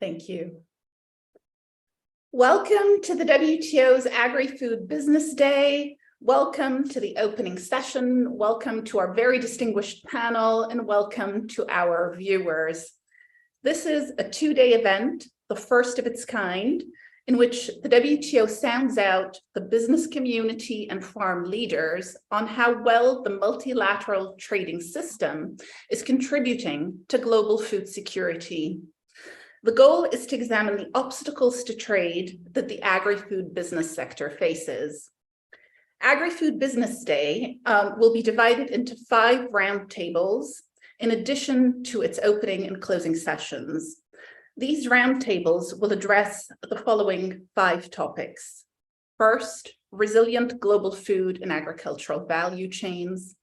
Thank you. Welcome to the WTO's Agri-Food Business Day. Welcome to the opening session. Welcome to our very distinguished panel, and welcome to our viewers. This is a two-day event, the first of its kind, in which the WTO sounds out the business community and farm leaders on how well the multilateral trading system is contributing to global food security. The goal is to examine the obstacles to trade that the agri-food business sector faces. Agri-Food Business Day will be divided into 5 roundtables in addition to its opening and closing sessions. These roundtables will address the following 5 topics. First, resilient global food and agricultural value chains.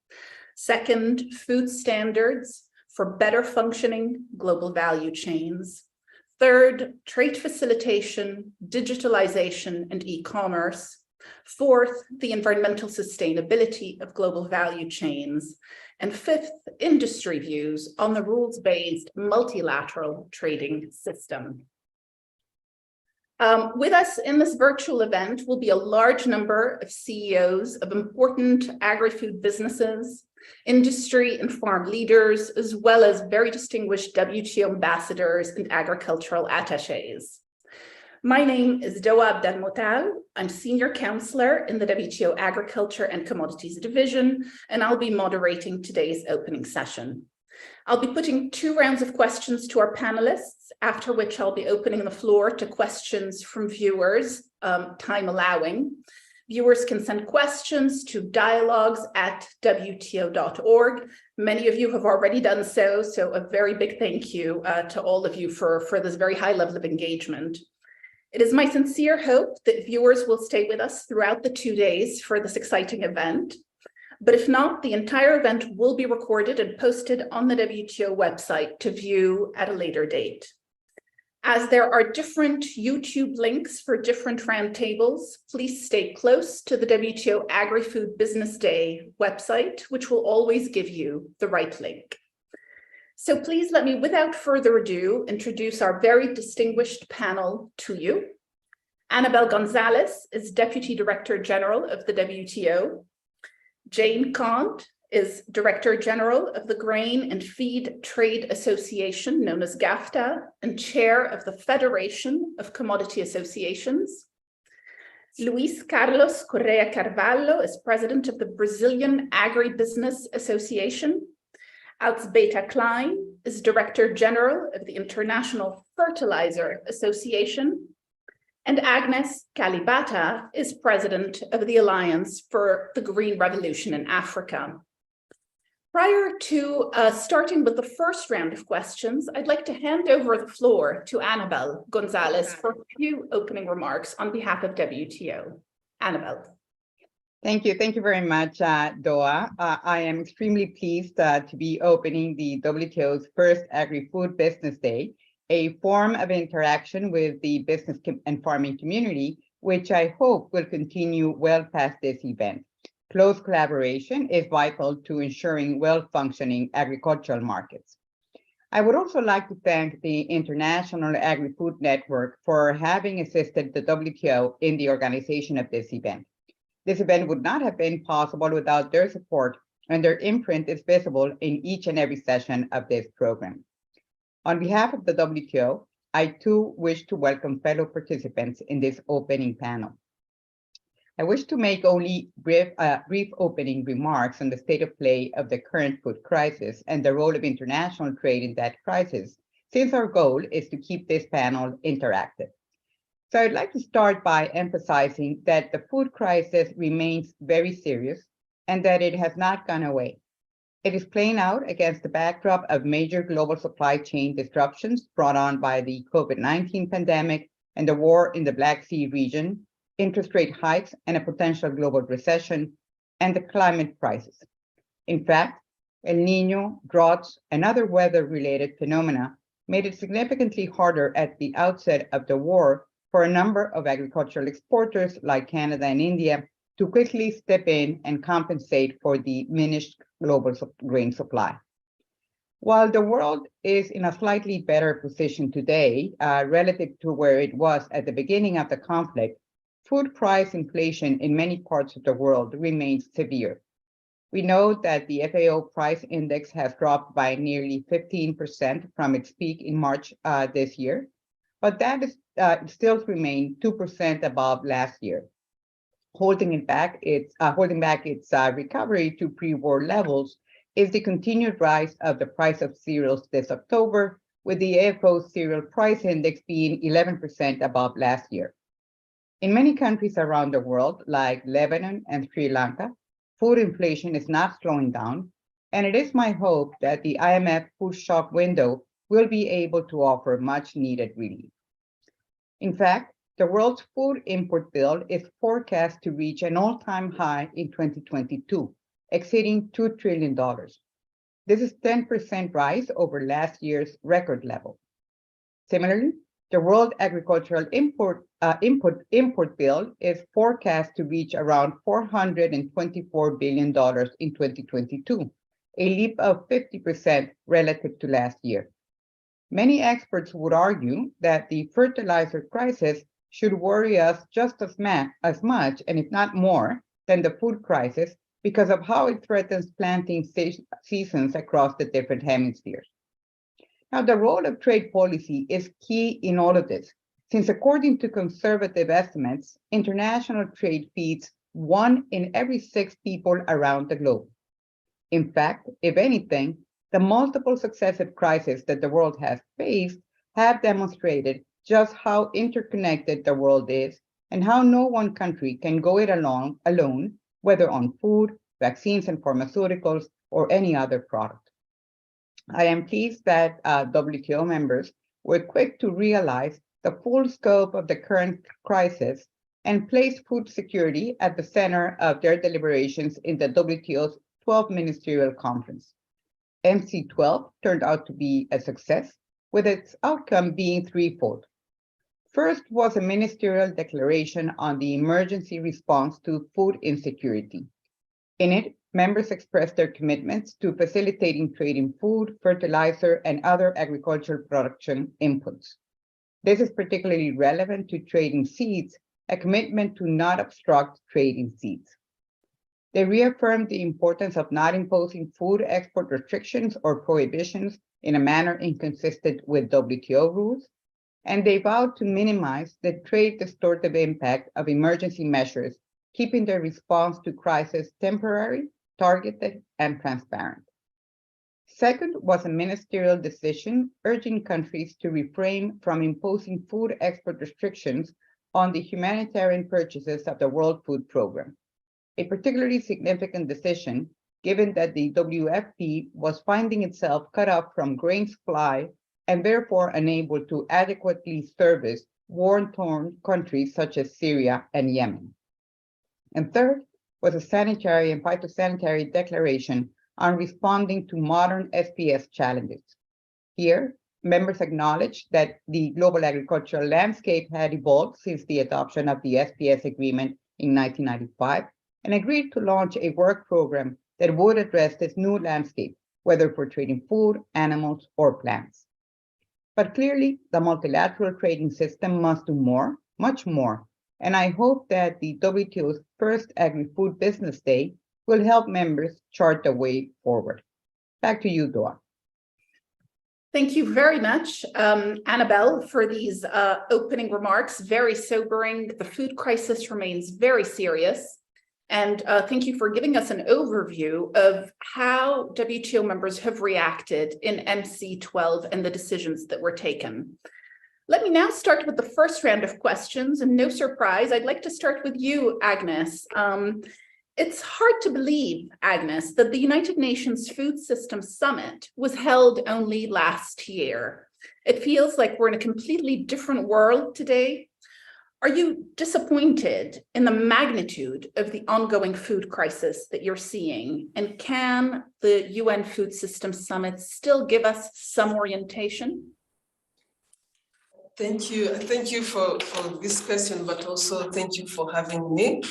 Second, food standards for better functioning global value chains. Third, trade facilitation, digitalization, and e-commerce. Fourth, the environmental sustainability of global value chains. And fifth, industry views on the rules-based multilateral trading system. With us in this virtual event will be a large number of CEOs of important agri-food businesses, industry and farm leaders, as well as very distinguished WTO ambassadors and agricultural attachés. My name is Doa Abdelmotal. I'm Senior Counselor in the WTO Agriculture and Commodities Division, and I'll be moderating today's opening session. I'll be putting 2 rounds of questions to our panelists, after which I'll be opening the floor to questions from viewers, time allowing. Viewers can send questions to dialogues@WTO.org. Many of you have already done so, so a very big thank you to all of you for this very high level of engagement. It is my sincere hope that viewers will stay with us throughout the 2 days for this exciting event. But if not, the entire event will be recorded and posted on the WTO website to view at a later date. As there are different YouTube links for different roundtables, please stay close to the WTO Agri-Food Business Day website, which will always give you the right link. So please let me, without further ado, introduce our very distinguished panel to you. Annabelle Gonzalez is Deputy Director General of the WTO. Jane Kant is Director General of the Grain and Feed Trade Association, known as GAFTA, and Chair of the Federation of Commodity Associations. Luis Carlos Correa Carvalho is President of the Brazilian Agribusiness Association. Altsbeta Klein is Director General of the International Fertilizer Association. And Agnes Kalibata is President of the Alliance for the Green Revolution in Africa. Prior to starting with the first round of questions, I'd like to hand over the floor to Annabelle Gonzalez for a few opening remarks on behalf of WTO. Annabelle. Thank you. Thank you very much, Doa. I am extremely pleased to be opening the WTO's first Agri-Food Business Day, a form of interaction with the business and farming community, which I hope will continue well past this event. Close collaboration is vital to ensuring well-functioning agricultural markets. I would also like to thank the International Agri-Food Network for having assisted the WTO in the organization of this event. This event would not have been possible without their support, and their imprint is visible in each and every session of this program. On behalf of the WTO, I too wish to welcome fellow participants in this opening panel. I wish to make only brief opening remarks on the state of play of the current food crisis and the role of international trade in that crisis, since our goal is to keep this panel interactive. So I'd like to start by emphasizing that the food crisis remains very serious and that it has not gone away. It is playing out against the backdrop of major global supply chain disruptions brought on by the COVID-19 pandemic and the war in the Black Sea region, interest rate hikes and a potential global recession, and the climate crisis. In fact, El Niño, droughts, and other weather-related phenomena made it significantly harder at the outset of the war for a number of agricultural exporters like Canada and India to quickly step in and compensate for the diminished global grain supply. While the world is in a slightly better position today relative to where it was at the beginning of the conflict, food price inflation in many parts of the world remains severe. We know that the FAO price index has dropped by nearly 15% from its peak in March this year, but that is still remains 2% above last year, holding back its recovery to pre-war levels is the continued rise of the price of cereals this October, with the FAO cereal price index being 11% above last year. In many countries around the world, like Lebanon and Sri Lanka, food inflation is not slowing down, and it is my hope that the IMF food shock window will be able to offer much needed relief. In fact, the world's food import bill is forecast to reach an all-time high in 2022, exceeding $2 trillion. This is 10% rise over last year's record level. Similarly, the world agricultural import bill is forecast to reach around $424 billion in 2022, a leap of 50% relative to last year. Many experts would argue that the fertilizer crisis should worry us just as much, and if not more, than the food crisis because of how it threatens planting seasons across the different hemispheres. Now, the role of trade policy is key in all of this, since according to conservative estimates, international trade feeds 1 in every 6 people around the globe. In fact, if anything, the multiple successive crises that the world has faced have demonstrated just how interconnected the world is and how no one country can go it alone, whether on food, vaccines and pharmaceuticals, or any other product. I am pleased that WTO members were quick to realize the full scope of the current crisis and placed food security at the center of their deliberations in the WTO's 12th Ministerial Conference. MC12 turned out to be a success, with its outcome being threefold. First was a ministerial declaration on the emergency response to food insecurity. In it, members expressed their commitments to facilitating trade in food, fertilizer, and other agricultural production inputs. This is particularly relevant to trade in seeds, a commitment to not obstruct trade in seeds. They reaffirmed the importance of not imposing food export restrictions or prohibitions in a manner inconsistent with WTO rules, and they vowed to minimize the trade distortive impact of emergency measures, keeping their response to crisis temporary, targeted, and transparent. Second was a ministerial decision urging countries to refrain from imposing food export restrictions on the humanitarian purchases of the World Food Program, a particularly significant decision given that the WFP was finding itself cut off from grain supply and therefore unable to adequately service war-torn countries such as Syria and Yemen. And third was a sanitary and phytosanitary declaration on responding to modern SPS challenges. Here, members acknowledged that the global agricultural landscape had evolved since the adoption of the SPS agreement in 1995 and agreed to launch a work program that would address this new landscape, whether for trading food, animals, or plants. But clearly, the multilateral trading system must do more, much more, and I hope that the WTO's first Agri-Food Business Day will help members chart the way forward. Back to you, Doa. Thank you very much, Annabelle, for these opening remarks. Very sobering. The food crisis remains very serious. And thank you for giving us an overview of how WTO members have reacted in MC12 and the decisions that were taken. Let me now start with the first round of questions, and no surprise, I'd like to start with you, Agnes. It's hard to believe, Agnes, that the United Nations Food System Summit was held only last year. It feels like we're in a completely different world today. Are you disappointed in the magnitude of the ongoing food crisis that you're seeing? And can the UN Food System Summit still give us some orientation? Thank you for this question, but also thank you for having me.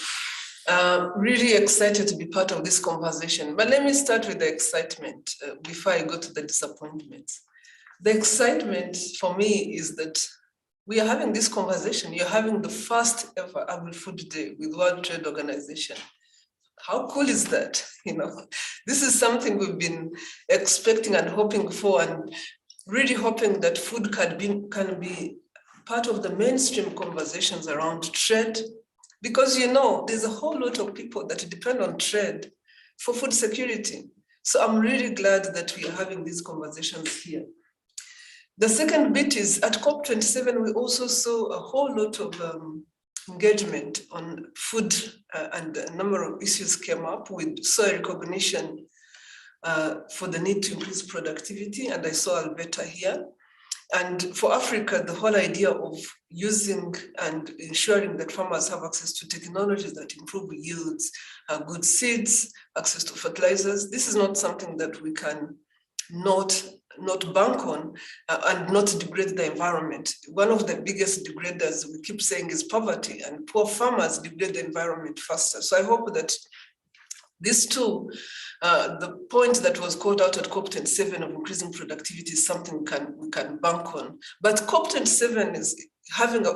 Really excited to be part of this conversation. But let me start with the excitement before I go to the disappointments. The excitement for me is that we are having this conversation. You're having the first ever Agri-Food Day with World Trade Organization. How cool is that? You know, this is something we've been expecting and hoping for, and really hoping that food can be part of the mainstream conversations around trade, because you know there's a whole lot of people that depend on trade for food security. So I'm really glad that we are having these conversations here. The second bit is at COP27, we also saw a whole lot of engagement on food, and a number of issues came up with soil recognition for the need to increase productivity, and I saw Alberta here. And for Africa, the whole idea of using and ensuring that farmers have access to technologies that improve yields, good seeds, access to fertilizers, this is not something that we can not bank on and not degrade the environment. One of the biggest degraders we keep saying is poverty, and poor farmers degrade the environment faster. So I hope that these two, the point that was called out at COP27 of increasing productivity is something we can bank on. But COP27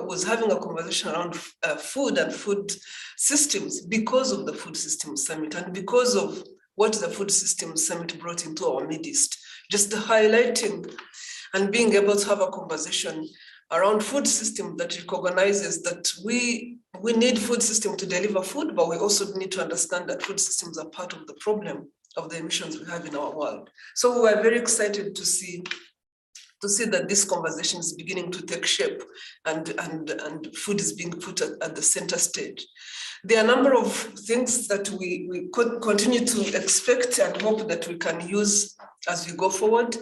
was having a conversation around food and food systems because of the Food Systems Summit and because of what the Food Systems Summit brought into our midst. Just highlighting and being able to have a conversation around food system that recognizes that we need food system to deliver food, but we also need to understand that food systems are part of the problem of the emissions we have in our world. So we are very excited to see that this conversation is beginning to take shape, and food is being put at the center stage. There are a number of things that we could continue to expect and hope that we can use as we go forward.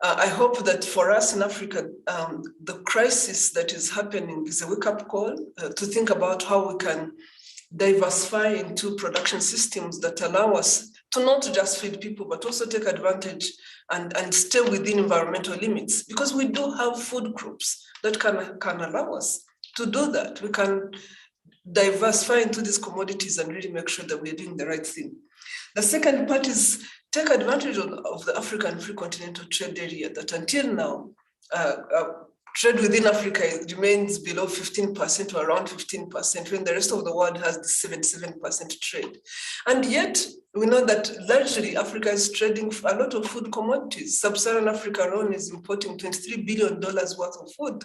I hope that for us in Africa, the crisis that is happening is a wake-up call to think about how we can diversify into production systems that allow us to not just feed people, but also take advantage and stay within environmental limits, because we do have food groups that can allow us to do that. We can diversify into these commodities and really make sure that we're doing the right thing. The second part is take advantage of the African Free Continental Trade Area that until now, trade within Africa remains below 15% or around 15%, when the rest of the world has the 77% trade. And yet, we know that largely Africa is trading a lot of food commodities. Sub-Saharan Africa alone is importing $23 billion worth of food,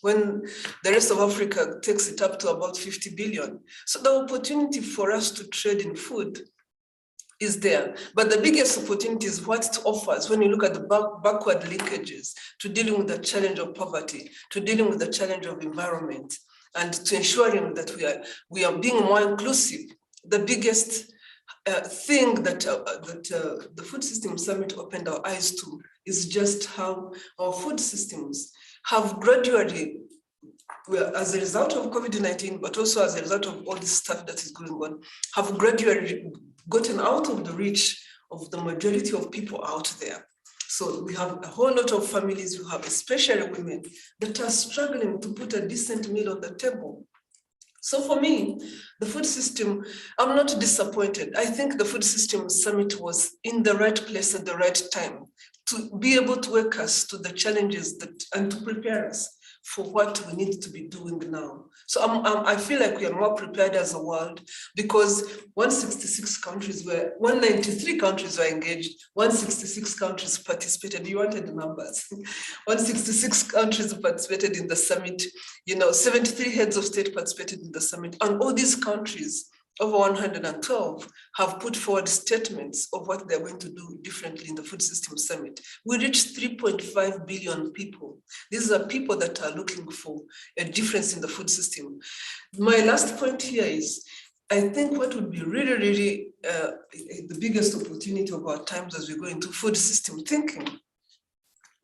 when the rest of Africa takes it up to about 50 billion. So the opportunity for us to trade in food is there. But the biggest opportunity is what it offers when you look at the backward linkages to dealing with the challenge of poverty, to dealing with the challenge of environment, and to ensuring that we are being more inclusive. The biggest thing that the Food Systems Summit opened our eyes to is just how our food systems have gradually, as a result of COVID-19, but also as a result of all this stuff that is going on, have gradually gotten out of the reach of the majority of people out there. So we have a whole lot of families who have, especially women, that are struggling to put a decent meal on the table. So for me, the food system, I'm not disappointed. I think the Food Systems Summit was in the right place at the right time to be able to wake us to the challenges and to prepare us for what we need to be doing now. So I feel like we are more prepared as a world, because 193 countries were engaged, 166 countries participated. You wanted the numbers. 166 countries participated in the summit, 73 heads of state participated in the summit, and all these countries, over 112, have put forward statements of what they're going to do differently in the Food Systems Summit. We reached 3.5 billion people. These are people that are looking for a difference in the food system. My last point here is, I think what would be really, really the biggest opportunity of our times as we go into food system thinking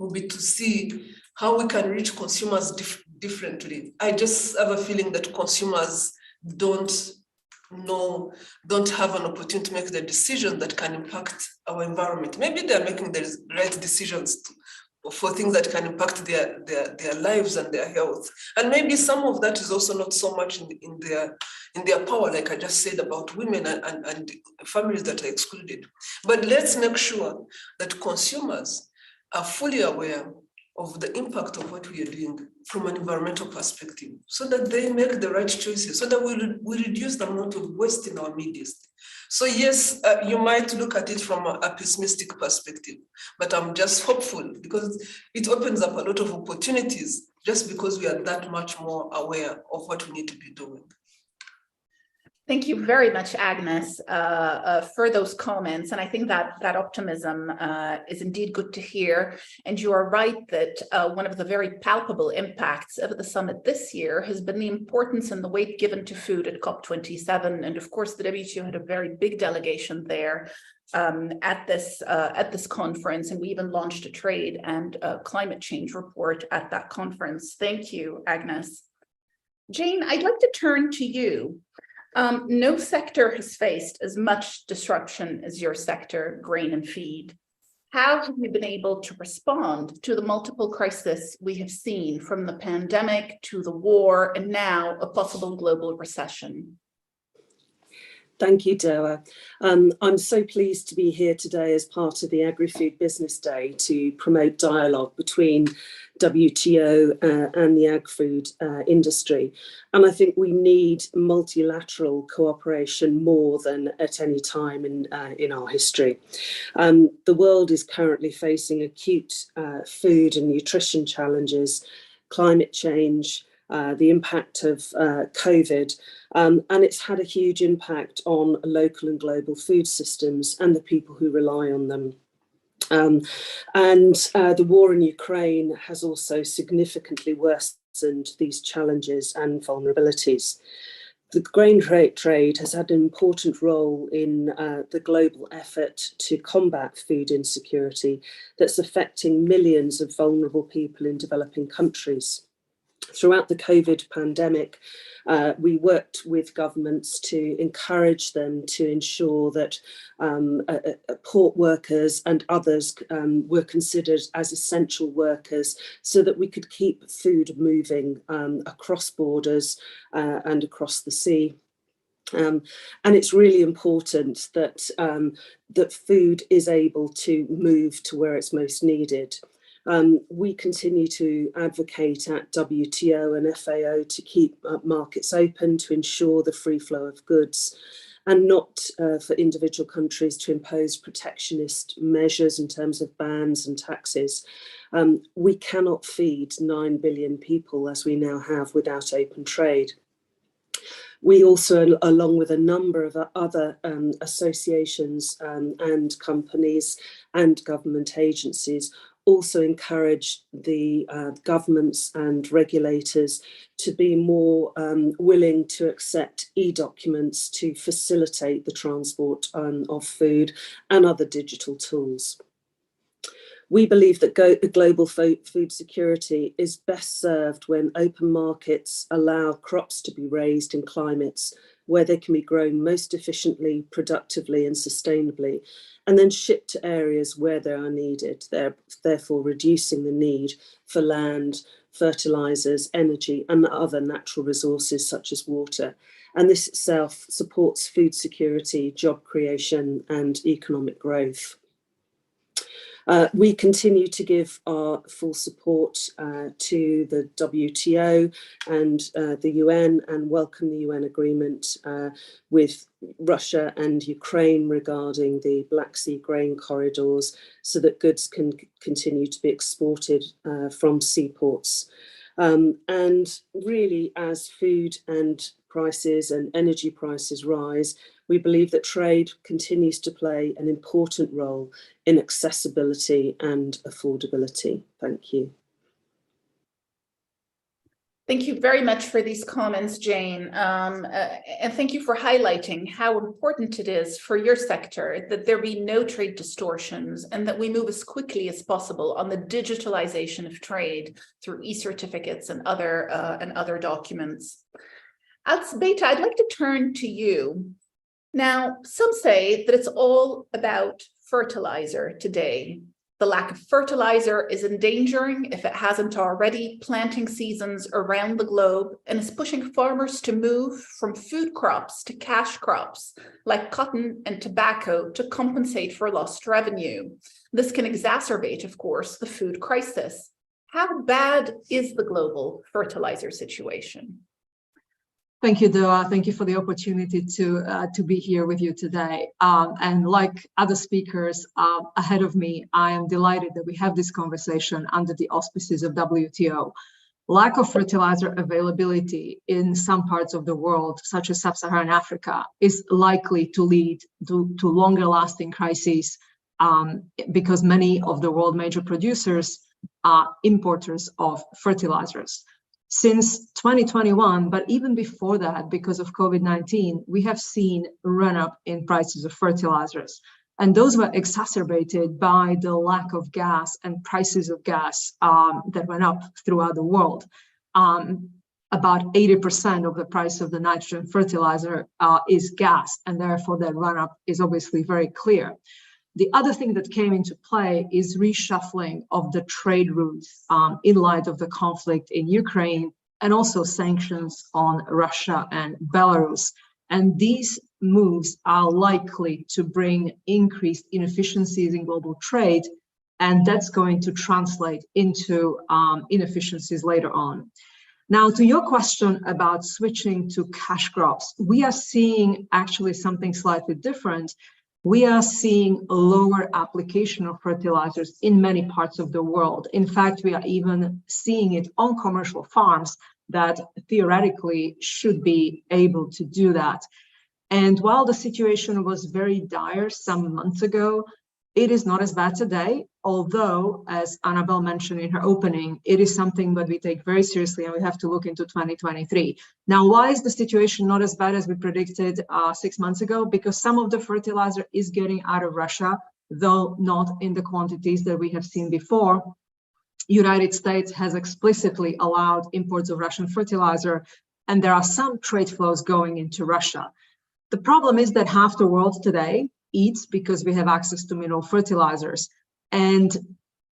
will be to see how we can reach consumers differently. I just have a feeling that consumers don't have an opportunity to make the decision that can impact our environment. Maybe they're making the right decisions for things that can impact their lives and their health. And maybe some of that is also not so much in their power, like I just said about women and families that are excluded. But let's make sure that consumers are fully aware of the impact of what we are doing from an environmental perspective, so that they make the right choices, so that we reduce the amount of waste in our midst. So yes, you might look at it from a pessimistic perspective, but I'm just hopeful because it opens up a lot of opportunities just because we are that much more aware of what we need to be doing. Thank you very much, Agnes, for those comments. And I think that that optimism is indeed good to hear. And you are right that one of the very palpable impacts of the summit this year has been the importance and the weight given to food at COP27. And of course, the WTO had a very big delegation there at this conference. And we even launched a trade and climate change report at that conference. Thank you, Agnes. Jane, I'd like to turn to you. No sector has faced as much disruption as your sector, grain and feed. How have you been able to respond to the multiple crises we have seen, from the pandemic to the war and now a possible global recession? Thank you, Doa. I'm so pleased to be here today as part of the Agri-Food Business Day to promote dialogue between WTO and the ag-food industry. And I think we need multilateral cooperation more than at any time in our history. The world is currently facing acute food and nutrition challenges, climate change, the impact of COVID, and it's had a huge impact on local and global food systems and the people who rely on them. The war in Ukraine has also significantly worsened these challenges and vulnerabilities. The grain trade has had an important role in the global effort to combat food insecurity that's affecting millions of vulnerable people in developing countries. Throughout the COVID pandemic, we worked with governments to encourage them to ensure that port workers and others were considered as essential workers, so that we could keep food moving across borders and across the sea. And it's really important that, that food is able to move to where it's most needed. We continue to advocate at WTO and FAO to keep markets open, to ensure the free flow of goods, and not for individual countries to impose protectionist measures in terms of bans and taxes. We cannot feed 9 billion people, as we now have, without open trade. We also, along with a number of other associations and companies and government agencies, also encourage the governments and regulators to be more willing to accept e-documents to facilitate the transport of food and other digital tools. We believe that global food security is best served when open markets allow crops to be raised in climates where they can be grown most efficiently, productively and sustainably, and then shipped to areas where they are needed, therefore reducing the need for land, fertilizers, energy and other natural resources such as water. And this itself supports food security, job creation and economic growth. We continue to give our full support to the WTO and the UN, and welcome the UN agreement with Russia and Ukraine regarding the Black Sea grain corridors, so that goods can continue to be exported from seaports. And really, as food and prices and energy prices rise, we believe that trade continues to play an important role in accessibility and affordability. Thank you. Thank you very much for these comments, Jane. And thank you for highlighting how important it is for your sector that there be no trade distortions and that we move as quickly as possible on the digitalization of trade through e-certificates and other documents. Alzbeta, I'd like to turn to you. Now, some say that it's all about fertilizer today. The The lack of fertilizer is endangering, if it hasn't already, planting seasons around the globe and is pushing farmers to move from food crops to cash crops like cotton and tobacco to compensate for lost revenue. This can exacerbate, of course, the food crisis. How bad is the global fertilizer situation? Thank you, Doa. Thank you for the opportunity to be here with you today. And like other speakers ahead of me, I am delighted that we have this conversation under the auspices of WTO. Lack of fertilizer availability in some parts of the world, such as sub-Saharan Africa, is likely to lead to longer lasting crises because many of the world major producers are importers of fertilizers. Since 2021, but even before that, because of COVID-19, we have seen a run-up in prices of fertilizers. And those were exacerbated by the lack of gas and prices of gas that went up throughout the world. About 80% of the price of the nitrogen fertilizer is gas, and therefore that run-up is obviously very clear. The other thing that came into play is reshuffling of the trade routes in light of the conflict in Ukraine and also sanctions on Russia and Belarus. And these moves are likely to bring increased inefficiencies in global trade, and that's going to translate into inefficiencies later on. Now, to your question about switching to cash crops, we are seeing actually something slightly different. We are seeing a lower application of fertilizers in many parts of the world. In fact, we are even seeing it on commercial farms that theoretically should be able to do that. And while the situation was very dire some months ago, it is not as bad today, although, as Annabelle mentioned in her opening, it is something that we take very seriously and we have to look into 2023. Now, why is the situation not as bad as we predicted 6 months ago? Because some of the fertilizer is getting out of Russia, though not in the quantities that we have seen before. United States has explicitly allowed imports of Russian fertilizer, and there are some trade flows going into Russia. The problem is that half the world today eats because we have access to mineral fertilizers. And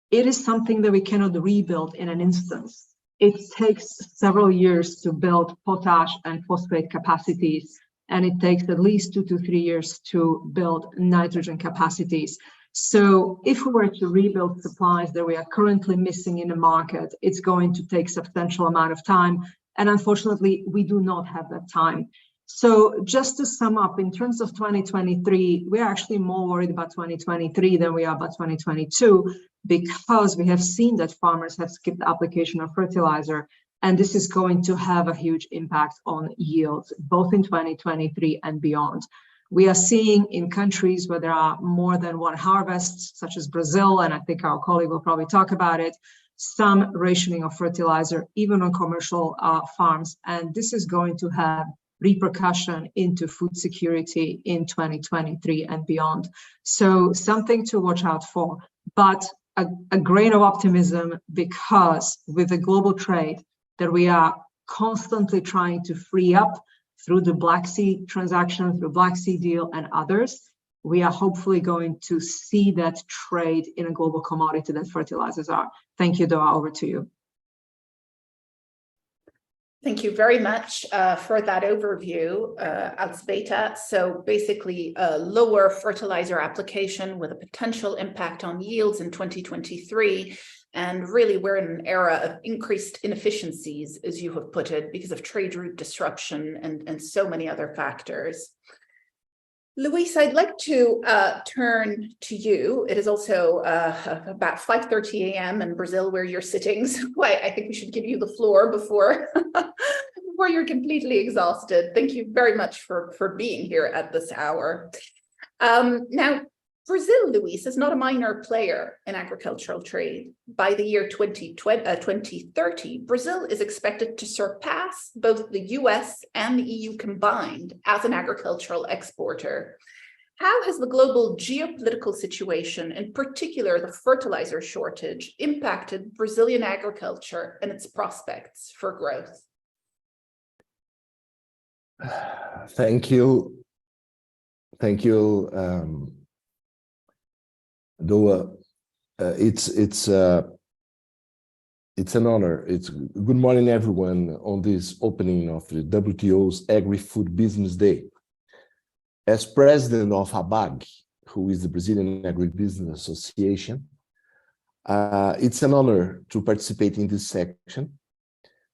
it is something that we cannot rebuild in an instance. It takes several years to build potash and phosphate capacities, and it takes at least 2 to 3 years to build nitrogen capacities. So if we were to rebuild supplies that we are currently missing in the market, it's going to take substantial amount of time. And unfortunately, we do not have that time. So just to sum up, in terms of 2023, we're actually more worried about 2023 than we are about 2022, because we have seen that farmers have skipped the application of fertilizer, and this is going to have a huge impact on yields, both in 2023 and beyond. We are seeing in countries where there are more than one harvest, such as Brazil, and I think our colleague will probably talk about it, some rationing of fertilizer, even on commercial farms, and this is going to have repercussion into food security in 2023 and beyond. So something to watch out for, but a grain of optimism, because with the global trade that we are constantly trying to free up through the Black Sea transaction, through Black Sea deal and others, we are hopefully going to see that trade in a global commodity that fertilizers are. Thank you, Doa, over to you. Thank you very much for that overview, Elzbieta. So basically, a lower fertilizer application with a potential impact on yields in 2023. And really, we're in an era of increased inefficiencies, as you have put it, because of trade route disruption and so many other factors. Luis, I'd like to turn to you. It is also about 5:30 a.m. in Brazil, where you're sitting. So I think we should give you the floor before you're completely exhausted. Thank you very much for being here at this hour. Now, Brazil, Luis, is not a minor player in agricultural trade. By the year 2030, Brazil is expected to surpass both the US and the EU combined as an agricultural exporter. How has the global geopolitical situation, in particular the fertilizer shortage, impacted Brazilian agriculture and its prospects for growth? Thank you. Thank you, Doa. It's an honor. It's good morning, everyone, on this opening of the WTO's Agri-Food Business Day. As president of ABAG, who is the Brazilian Agribusiness Association, it's an honor to participate in this section,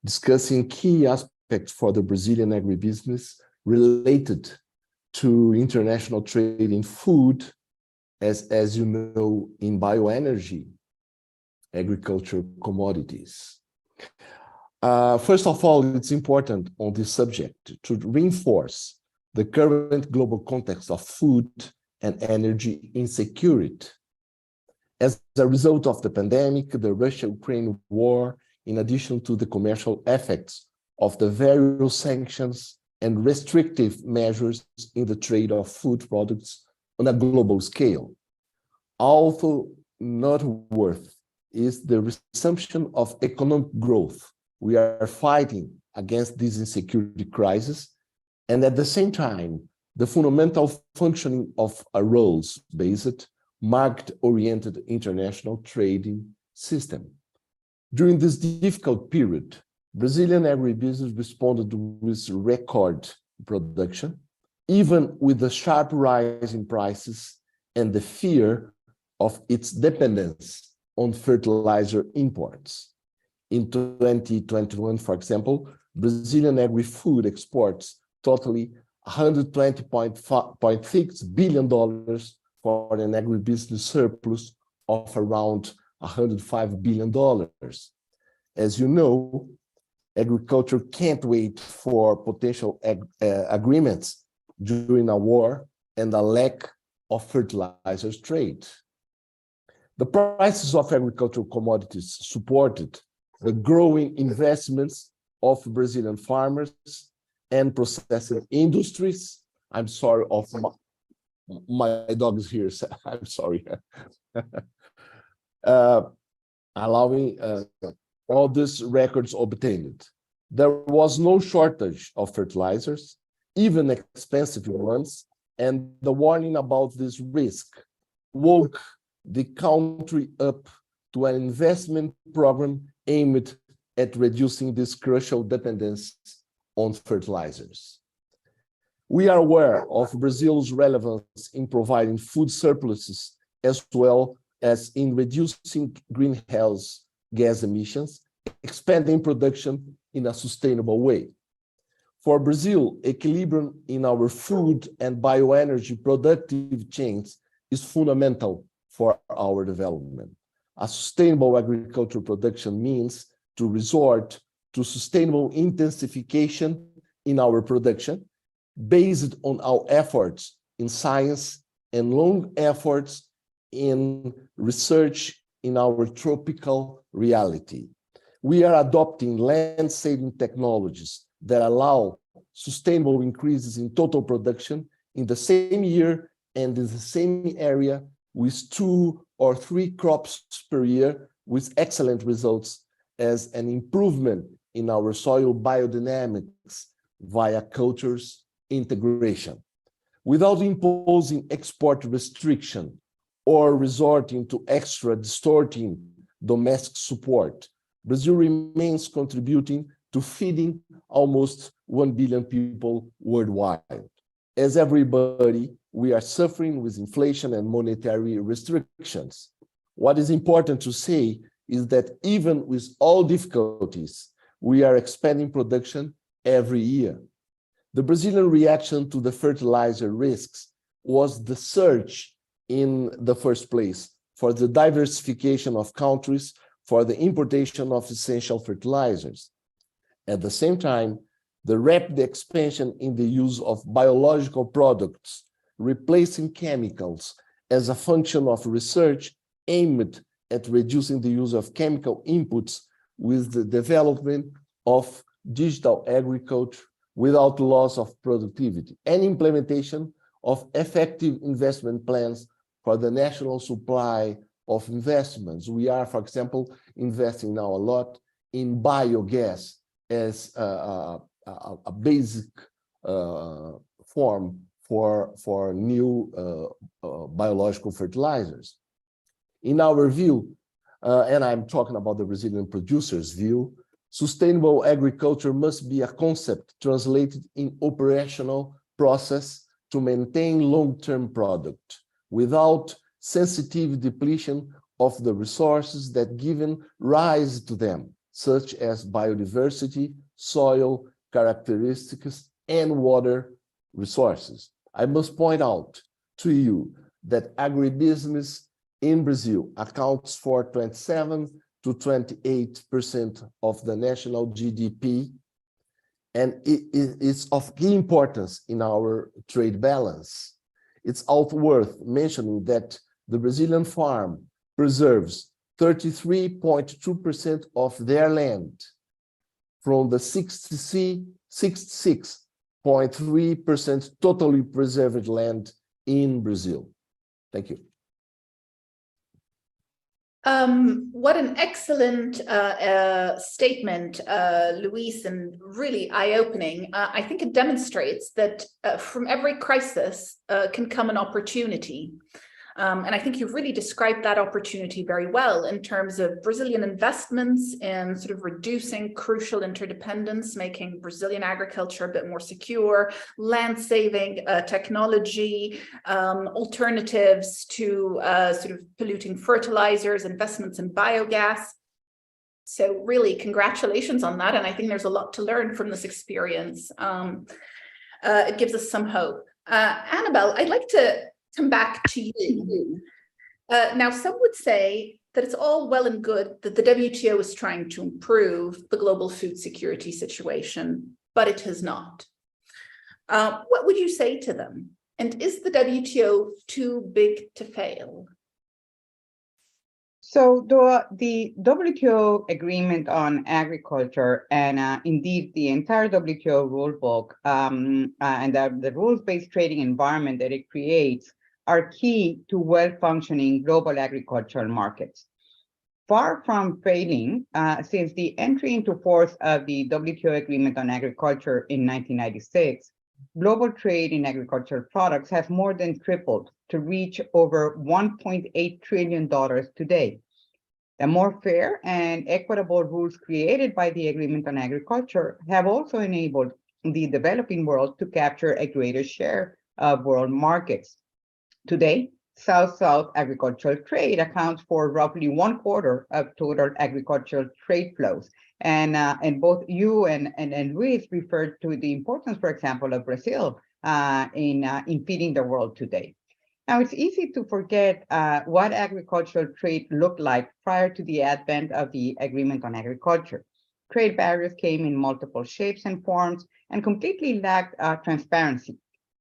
discussing key aspects for the Brazilian agribusiness related to international trade in food, as you know, in bioenergy, agricultural commodities. First of all, it's important on this subject to reinforce the current global context of food and energy insecurity. As a result of the pandemic, the Russia-Ukraine war, in addition to the commercial effects of the various sanctions and restrictive measures in the trade of food products on a global scale. Although noteworthy is the resumption of economic growth. We are fighting against this insecurity crisis, and at the same time, the fundamental functioning of a rules-based, market-oriented international trading system. During this difficult period, Brazilian agribusiness responded with record production, even with the sharp rise in prices and the fear of its dependence on fertilizer imports. In 2021, for example, Brazilian agri-food exports totally $120.6 billion for an agribusiness surplus of around $105 billion. As you know, agriculture can't wait for potential agreements during a war and a lack of fertilizers trade. The prices of agricultural commodities supported the growing investments of Brazilian farmers and processing industries. I'm sorry, of my dog is here, so I'm sorry. Allowing all these records obtained. There was no shortage of fertilizers, even expensive ones, and the warning about this risk woke the country up to an investment program aimed at reducing this crucial dependence on fertilizers. We are aware of Brazil's relevance in providing food surpluses as well as in reducing greenhouse gas emissions, expanding production in a sustainable way. For Brazil, equilibrium in our food and bioenergy productive chains is fundamental for our development. A sustainable agricultural production means to resort to sustainable intensification in our production based on our efforts in science and long efforts in research in our tropical reality. We are adopting land-saving technologies that allow sustainable increases in total production in the same year and in the same area with 2 or 3 crops per year with excellent results as an improvement in our soil biodynamics via cultures integration. Without imposing export restriction or resorting to extra distorting domestic support, Brazil remains contributing to feeding almost 1 billion people worldwide. As everybody, we are suffering with inflation and monetary restrictions. What is important to say is that even with all difficulties, we are expanding production every year. The Brazilian reaction to the fertilizer risks was the search in the first place for the diversification of countries for the importation of essential fertilizers. At the same time, the rapid expansion in the use of biological products, replacing chemicals as a function of research aimed at reducing the use of chemical inputs with the development of digital agriculture without loss of productivity and implementation of effective investment plans for the national supply of investments. We are, for example, investing now a lot in biogas as a basic form for new biological fertilizers. In our view, and I'm talking about the Brazilian producers' view, sustainable agriculture must be a concept translated in operational process to maintain long-term product without sensitive depletion of the resources that given rise to them, such as biodiversity, soil characteristics, and water resources. I must point out to you that agribusiness in Brazil accounts for 27 to 28% of the national GDP, and it is of key importance in our trade balance. It's also worth mentioning that the Brazilian farm preserves 33.2% of their land from the 66.3% totally preserved land in Brazil. Thank you. What an excellent statement, Luis, and really eye-opening. I think it demonstrates that from every crisis can come an opportunity. And I think you've really described that opportunity very well in terms of Brazilian investments in sort of reducing crucial interdependence, making Brazilian agriculture a bit more secure, land saving technology, alternatives to sort of polluting fertilizers, investments in biogas. So really, congratulations on that. And I think there's a lot to learn from this experience. It gives us some hope. Annabelle, I'd like to come back to you. Now, some would say that it's all well and good that the WTO is trying to improve the global food security situation, but it has not. What would you say to them? And is the WTO too big to fail? So the WTO agreement on agriculture and indeed the entire WTO rulebook and the rules-based trading environment that it creates are key to well-functioning global agricultural markets. Far from failing, since the entry into force of the WTO Agreement on Agriculture in 1996, global trade in agricultural products has more than tripled to reach over $1.8 trillion today. The more fair and equitable rules created by the Agreement on Agriculture have also enabled the developing world to capture a greater share of world markets. Today, South-South agricultural trade accounts for roughly 1/4 of total agricultural trade flows. And both you and Luis referred to the importance, for example, of Brazil in feeding the world today. Now, it's easy to forget what agricultural trade looked like prior to the advent of the Agreement on Agriculture. Trade barriers came in multiple shapes and forms and completely lacked transparency.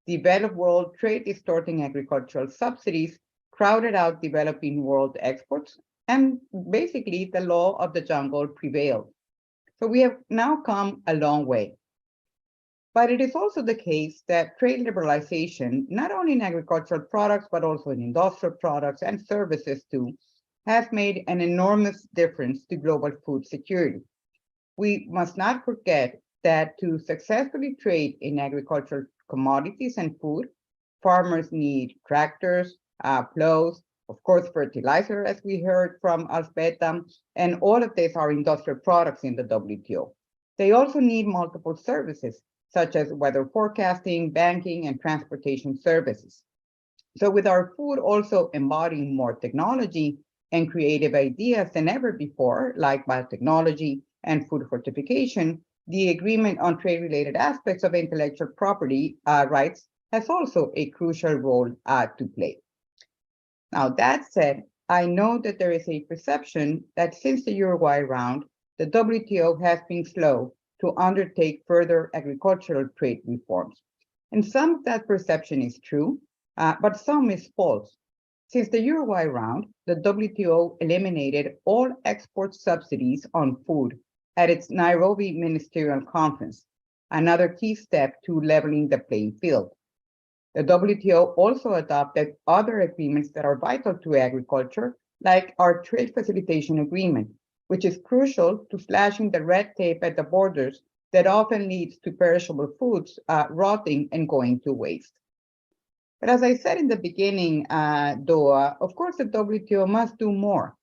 Developed world trade distorting agricultural subsidies crowded out developing world exports, and basically the law of the jungle prevailed. So we have now come a long way. But it is also the case that trade liberalization, not only in agricultural products, but also in industrial products and services too, has made an enormous difference to global food security. We must not forget that to successfully trade in agricultural commodities and food, farmers need tractors, plows, of course, fertilizer, as we heard from Alzbeta, and all of these are industrial products in the WTO. They also need multiple services, such as weather forecasting, banking, and transportation services. So with our food also embodying more technology and creative ideas than ever before, like biotechnology and food fortification, the agreement on trade-related aspects of intellectual property rights has also a crucial role to play. Now, that said, I know that there is a perception that since the Uruguay round, the WTO has been slow to undertake further agricultural trade reforms. And some of that perception is true, but some is false. Since the Uruguay round, the WTO eliminated all export subsidies on food at its Nairobi Ministerial Conference, another key step to leveling the playing field. The WTO also adopted other agreements that are vital to agriculture, like our Trade Facilitation Agreement, which is crucial to slashing the red tape at the borders that often leads to perishable foods rotting and going to waste. But as I said in the beginning, Doa, of course, the WTO must do more.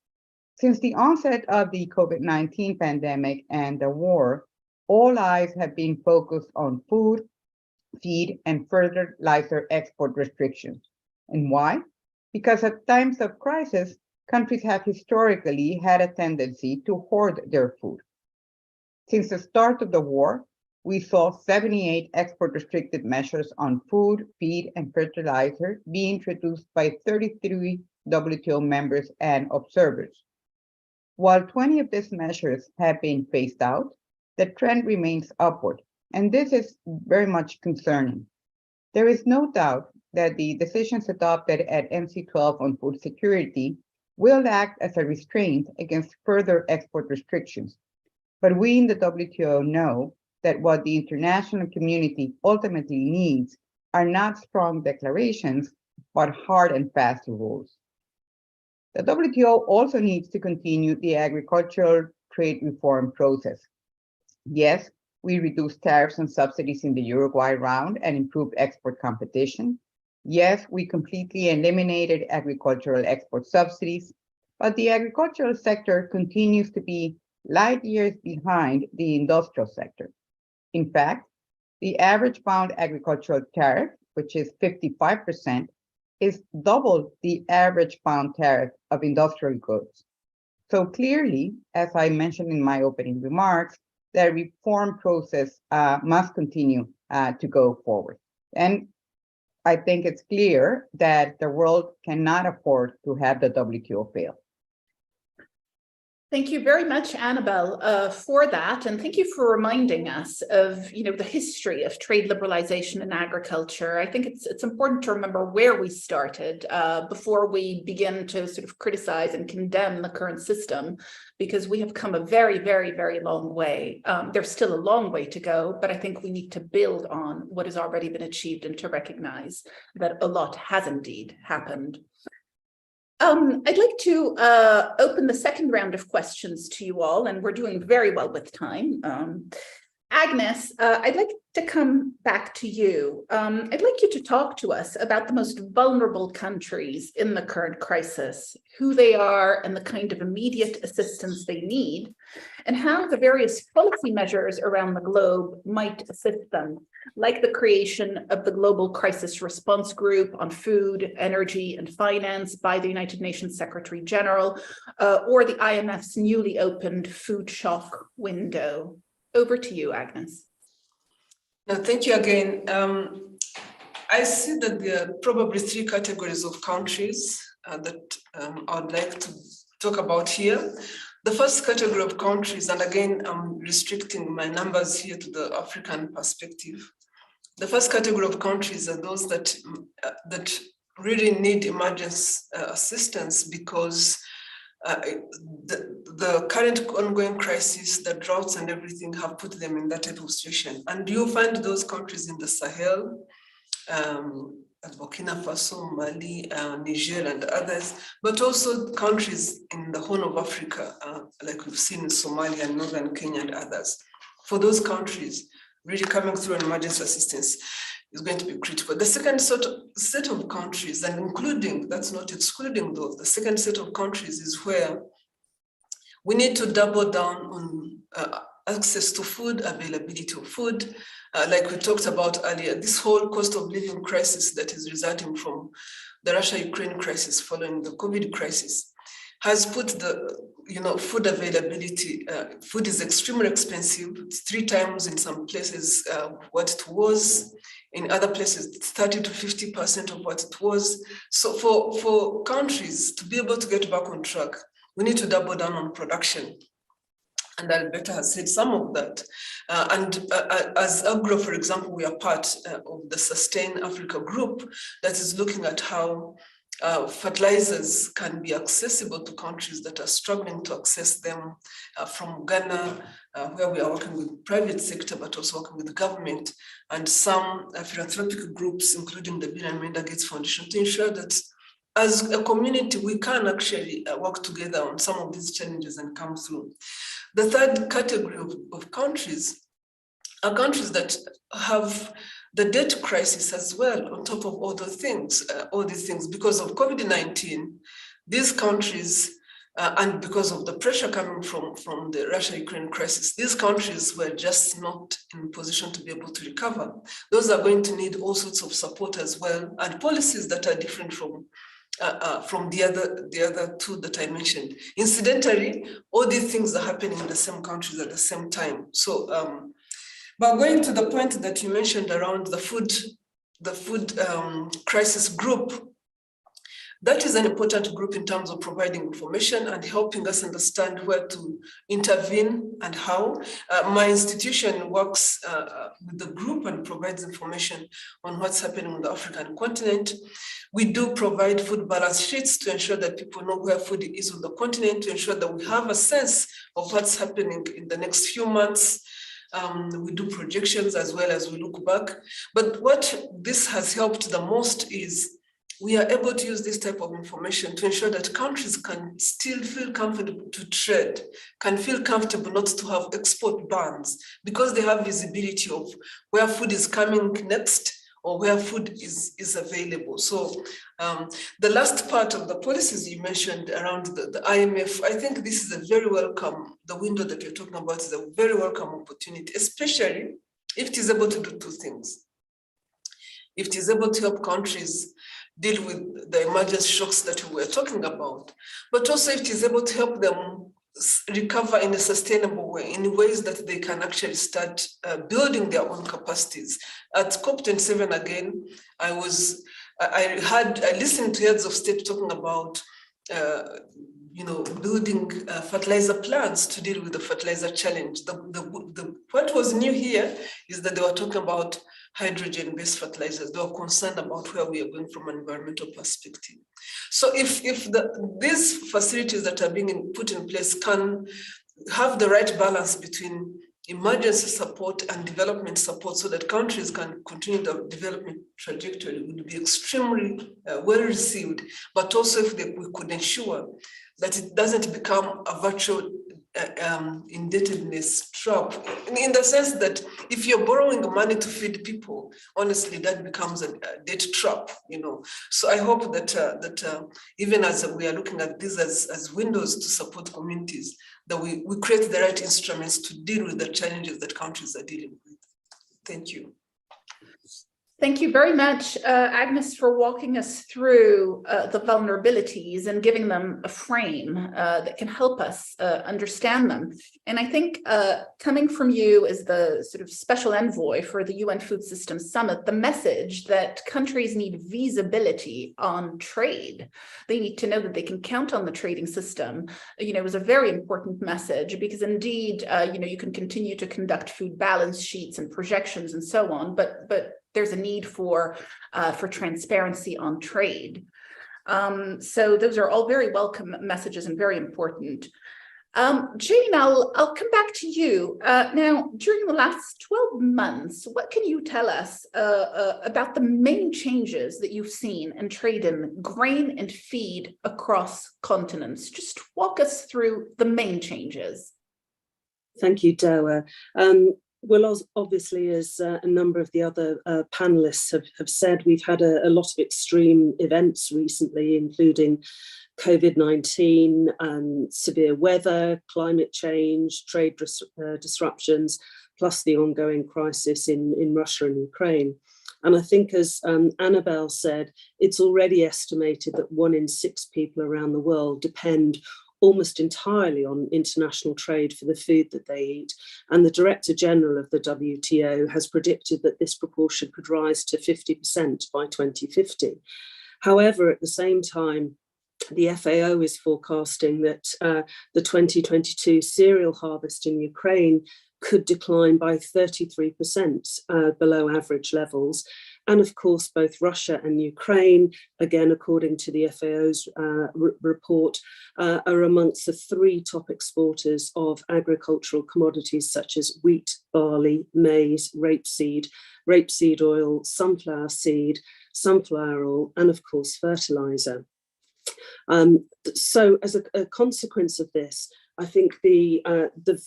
Since the onset of the COVID-19 pandemic and the war, all eyes have been focused on food, feed, and fertilizer export restrictions. And why? Because at times of crisis, countries have historically had a tendency to hoard their food. Since the start of the war, we saw 78 export restricted measures on food, feed, and fertilizer being introduced by 33 WTO members and observers. While 20 of these measures have been phased out, the trend remains upward, and this is very much concerning. There is no doubt that the decisions adopted at MC12 on food security will act as a restraint against further export restrictions. But we in the WTO know that what the international community ultimately needs are not strong declarations, but hard and fast rules. The WTO also needs to continue the agricultural trade reform process. Yes, we reduced tariffs and subsidies in the Uruguay round and improved export competition. Yes, we completely eliminated agricultural export subsidies, but the agricultural sector continues to be light years behind the industrial sector. In fact, the average pound agricultural tariff, which is 55%, is double the average pound tariff of industrial goods. So clearly, as I mentioned in my opening remarks, the reform process must continue to go forward. And I think it's clear that the world cannot afford to have the WTO fail. Thank you very much, Annabelle, for that, and thank you for reminding us of, the history of trade liberalization in agriculture. I think it's important to remember where we started before we begin to sort of criticize and condemn the current system, because we have come a very, very, very long way. There's still a long way to go, but I think we need to build on what has already been achieved and to recognize that a lot has indeed happened. I'd like to open the second round of questions to you all, and we're doing very well with time. Agnes, I'd like to come back to you. I'd like you to talk to us about the most vulnerable countries in the current crisis, who they are and the kind of immediate assistance they need, and how the various policy measures around the globe might assist them, like the creation of the Global Crisis Response Group on Food, Energy, and Finance by the United Nations Secretary General, or the IMF's newly opened food shock window. Over to you, Agnes. No, thank you again. I see that there are probably three categories of countries that I would like to talk about here. The first category of countries, and again, I'm restricting my numbers here to the African perspective. The first category of countries are those that really need emergency assistance because the current ongoing crisis, the droughts and everything have put them in that type of situation. And you find those countries in the Sahel, Burkina Faso, Mali, Niger, and others, but also countries in the Horn of Africa, like we've seen in Somalia, Northern Kenya, and others. For those countries, really coming through an emergency assistance is going to be critical. The second set of countries, and including, that's not excluding those, the second set of countries is where we need to double down on access to food, availability of food. Like we talked about earlier, this whole cost of living crisis that is resulting from the Russia-Ukraine crisis following the COVID crisis has put the food availability, food is extremely expensive. It's 3 times in some places what it was. In other places, it's 30 to 50% of what it was. So for countries to be able to get back on track, we need to double down on production. And Alberta has said some of that. As Agro, for example, we are part of the Sustain Africa group that is looking at how fertilizers can be accessible to countries that are struggling to access them, from Ghana, where we are working with private sector, but also working with the government and some philanthropic groups, including the Bill and Melinda Gates Foundation, to ensure that as a community, we can actually work together on some of these challenges and come through. The third category of countries are countries that have the debt crisis as well, on top of all these things, because of COVID-19, these countries, and because of the pressure coming from the Russia-Ukraine crisis, these countries were just not in position to be able to recover. Those are going to need all sorts of support as well, and policies that are different from the other two that I mentioned. Incidentally, all these things are happening in the same countries at the same time. So, but going to the point that you mentioned around the food crisis group, that is an important group in terms of providing information and helping us understand where to intervene and how. My institution works with the group and provides information on what's happening on the African continent. We do provide food balance sheets to ensure that people know where food is on the continent, to ensure that we have a sense of what's happening in the next few months. We do projections as well as we look back. But what this has helped the most is we are able to use this type of information to ensure that countries can still feel comfortable to trade, can feel comfortable not to have export bans, because they have visibility of where food is coming next or where food is available. So the last part of the policies you mentioned around the IMF, I think this is a very welcome, the window that you're talking about is a very welcome opportunity, especially if it is able to do two things. If it is able to help countries deal with the emergency shocks that we were talking about, but also if it is able to help them recover in a sustainable way, in ways that they can actually start building their own capacities. At COP27 again, I listened to heads of state talking about building fertilizer plants to deal with the fertilizer challenge. What was new here is that they were talking about hydrogen-based fertilizers. They were concerned about where we are going from an environmental perspective. So if these facilities that are being put in place can have the right balance between emergency support and development support so that countries can continue the development trajectory, would be extremely well received, but also if we could ensure that it doesn't become a virtual indebtedness trap, in the sense that if you're borrowing money to feed people, honestly, that becomes a debt trap, So I hope that even as we are looking at this as windows to support communities, that we create the right instruments to deal with the challenges that countries are dealing with. Thank you. Thank you very much, Agnes, for walking us through the vulnerabilities and giving them a frame that can help us understand them. And I think coming from you as the sort of special envoy for the UN Food Systems Summit, the message that countries need visibility on trade, they need to know that they can count on the trading system, was a very important message, because indeed, you can continue to conduct food balance sheets and projections and so on, but there's a need for transparency on trade. So those are all very welcome messages and very important. Jane, I'll come back to you. Now, during the last 12 months, what can you tell us about the main changes that you've seen in trade in grain and feed across continents? Just walk us through the main changes. Thank you, Doa. Well, obviously, as a number of the other panelists have said, we've had a lot of extreme events recently, including COVID-19, severe weather, climate change, trade disruptions, plus the ongoing crisis in Russia and Ukraine. And I think, as Annabelle said, it's already estimated that 1 in 6 people around the world depend almost entirely on international trade for the food that they eat. And the Director General of the WTO has predicted that this proportion could rise to 50% by 2050. However, at the same time, the FAO is forecasting that the 2022 cereal harvest in Ukraine could decline by 33% below average levels. And of course, both Russia and Ukraine, again, according to the FAO's report, are amongst the 3 top exporters of agricultural commodities such as wheat, barley, maize, rapeseed oil, sunflower seed, sunflower oil, and of course, fertilizer. So as a consequence of this, I think the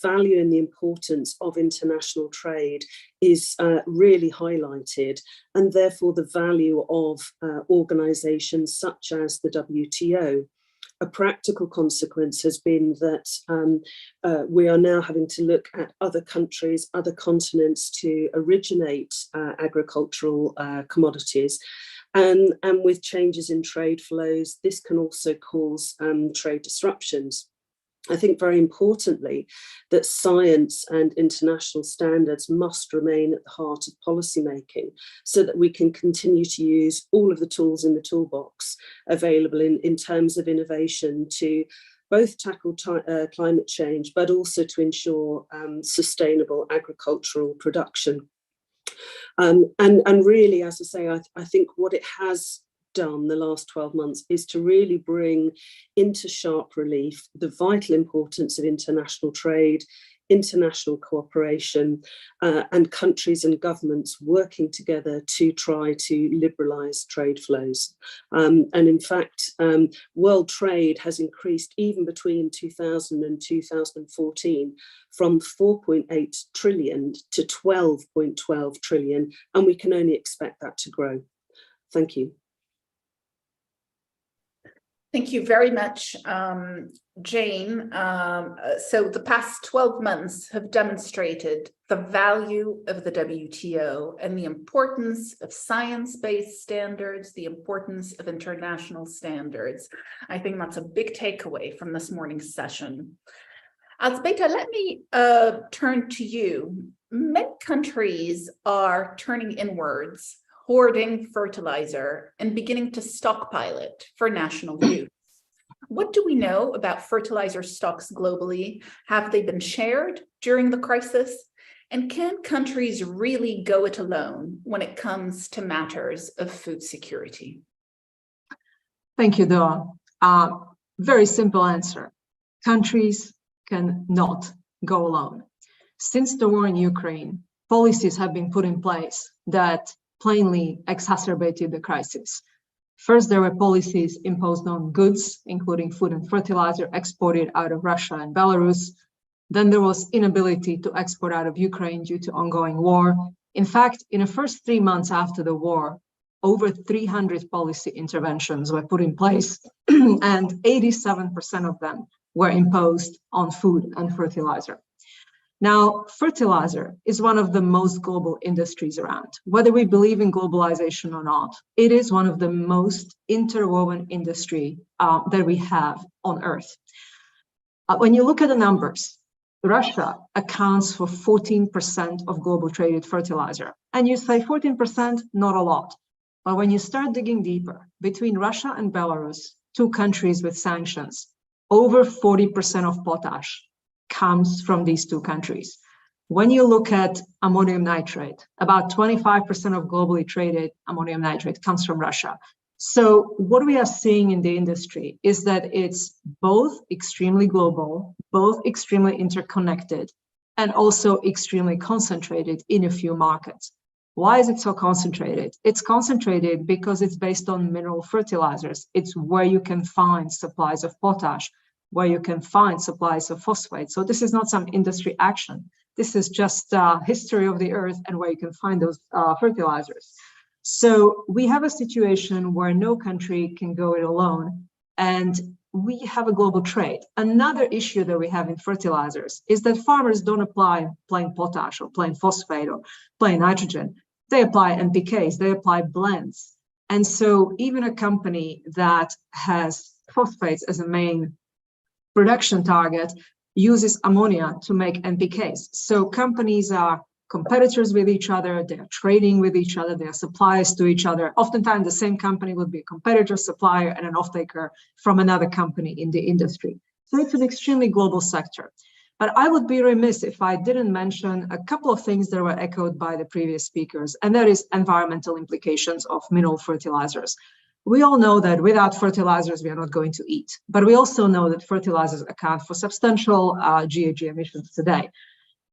value and the importance of international trade is really highlighted, and therefore the value of organisations such as the WTO. A practical consequence has been that we are now having to look at other countries, other continents to originate agricultural commodities. And with changes in trade flows, this can also cause trade disruptions. I think very importantly that science and international standards must remain at the heart of policymaking so that we can continue to use all of the tools in the toolbox available in terms of innovation to both tackle climate change, but also to ensure sustainable agricultural production. And really, as I say, I think what it has done the last 12 months is to really bring into sharp relief the vital importance of international trade, international cooperation, and countries and governments working together to try to liberalise trade flows. And in fact, world trade has increased even between 2000 and 2014 from 4.8 trillion to 12.12 trillion, and we can only expect that to grow. Thank you. Thank you very much, Jane. So the past 12 months have demonstrated the value of the WTO and the importance of science-based standards, the importance of international standards. I think that's a big takeaway from this morning's session. Azbeta, let me turn to you. Many countries are turning inwards, hoarding fertilizer and beginning to stockpile it for national use. What do we know about fertilizer stocks globally? Have they been shared during the crisis? And can countries really go it alone when it comes to matters of food security? Thank you, Doa. Very simple answer. Countries cannot go alone. Since the war in Ukraine, policies have been put in place that plainly exacerbated the crisis. First, there were policies imposed on goods, including food and fertilizer, exported out of Russia and Belarus. Then there was inability to export out of Ukraine due to ongoing war. In fact, in the first 3 months after the war, over 300 policy interventions were put in place, and 87% of them were imposed on food and fertilizer. Now, fertilizer is one of the most global industries around. Whether we believe in globalization or not, it is one of the most interwoven industry that we have on Earth. When you look at the numbers, Russia accounts for 14% of global traded fertilizer. And you say 14%, not a lot. But when you start digging deeper, between Russia and Belarus, two countries with sanctions, over 40% of potash comes from these two countries. When you look at ammonium nitrate, about 25% of globally traded ammonium nitrate comes from Russia. So what we are seeing in the industry is that it's both extremely global, both extremely interconnected, and also extremely concentrated in a few markets. Why is it so concentrated? It's concentrated because it's based on mineral fertilizers. It's where you can find supplies of potash, where you can find supplies of phosphate. So this is not some industry action. This is just history of the earth and where you can find those fertilizers. So we have a situation where no country can go it alone, and we have a global trade. Another issue that we have in fertilizers is that farmers don't apply plain potash or plain phosphate or plain nitrogen. They apply NPKs, they apply blends. And so even a company that has phosphates as a main production target uses ammonia to make NPKs. So companies are competitors with each other, they are trading with each other, they are suppliers to each other. Oftentimes the same company would be a competitor, supplier, and an off-taker from another company in the industry. So it's an extremely global sector. But I would be remiss if I didn't mention a couple of things that were echoed by the previous speakers, and that is environmental implications of mineral fertilizers. We all know that without fertilizers, we are not going to eat. But we also know that fertilizers account for substantial GHG emissions today.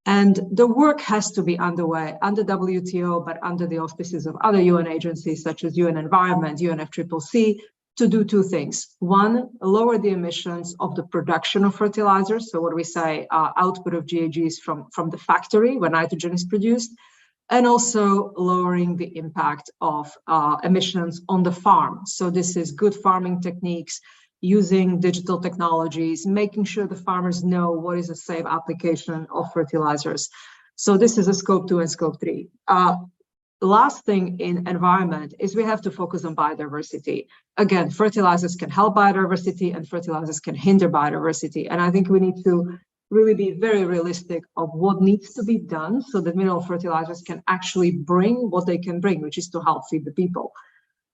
And the work has to be underway under WTO, but under the auspices of other UN agencies such as UN Environment, UNFCCC, to do two things. One, lower the emissions of the production of fertilizers. So what we say, output of GHGs from the factory where nitrogen is produced, and also lowering the impact of emissions on the farm. So this is good farming techniques, using digital technologies, making sure the farmers know what is a safe application of fertilizers. So this is a scope 2 and scope 3. Last thing in environment is we have to focus on biodiversity. Again, fertilizers can help biodiversity and fertilizers can hinder biodiversity. And I think we need to really be very realistic of what needs to be done so that mineral fertilizers can actually bring what they can bring, which is to help feed the people.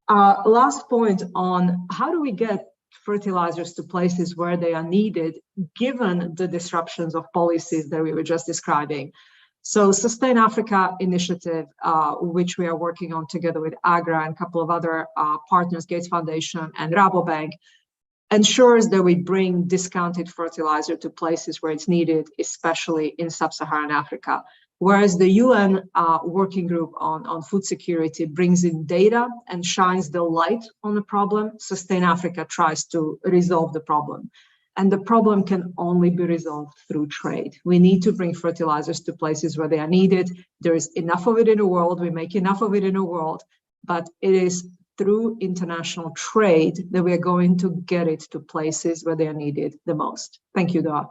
Last point on how do we get fertilizers to places where they are needed, given the disruptions of policies that we were just describing. So Sustain Africa initiative, which we are working on together with AGRA and a couple of other partners, Gates Foundation and Rabobank, ensures that we bring discounted fertilizer to places where it's needed, especially in sub-Saharan Africa. Whereas the UN working group on food security brings in data and shines the light on the problem, Sustain Africa tries to resolve the problem. And the problem can only be resolved through trade. We need to bring fertilizers to places where they are needed. There is enough of it in the world. We make enough of it in the world, but it is through international trade that we are going to get it to places where they are needed the most. Thank you, Doa.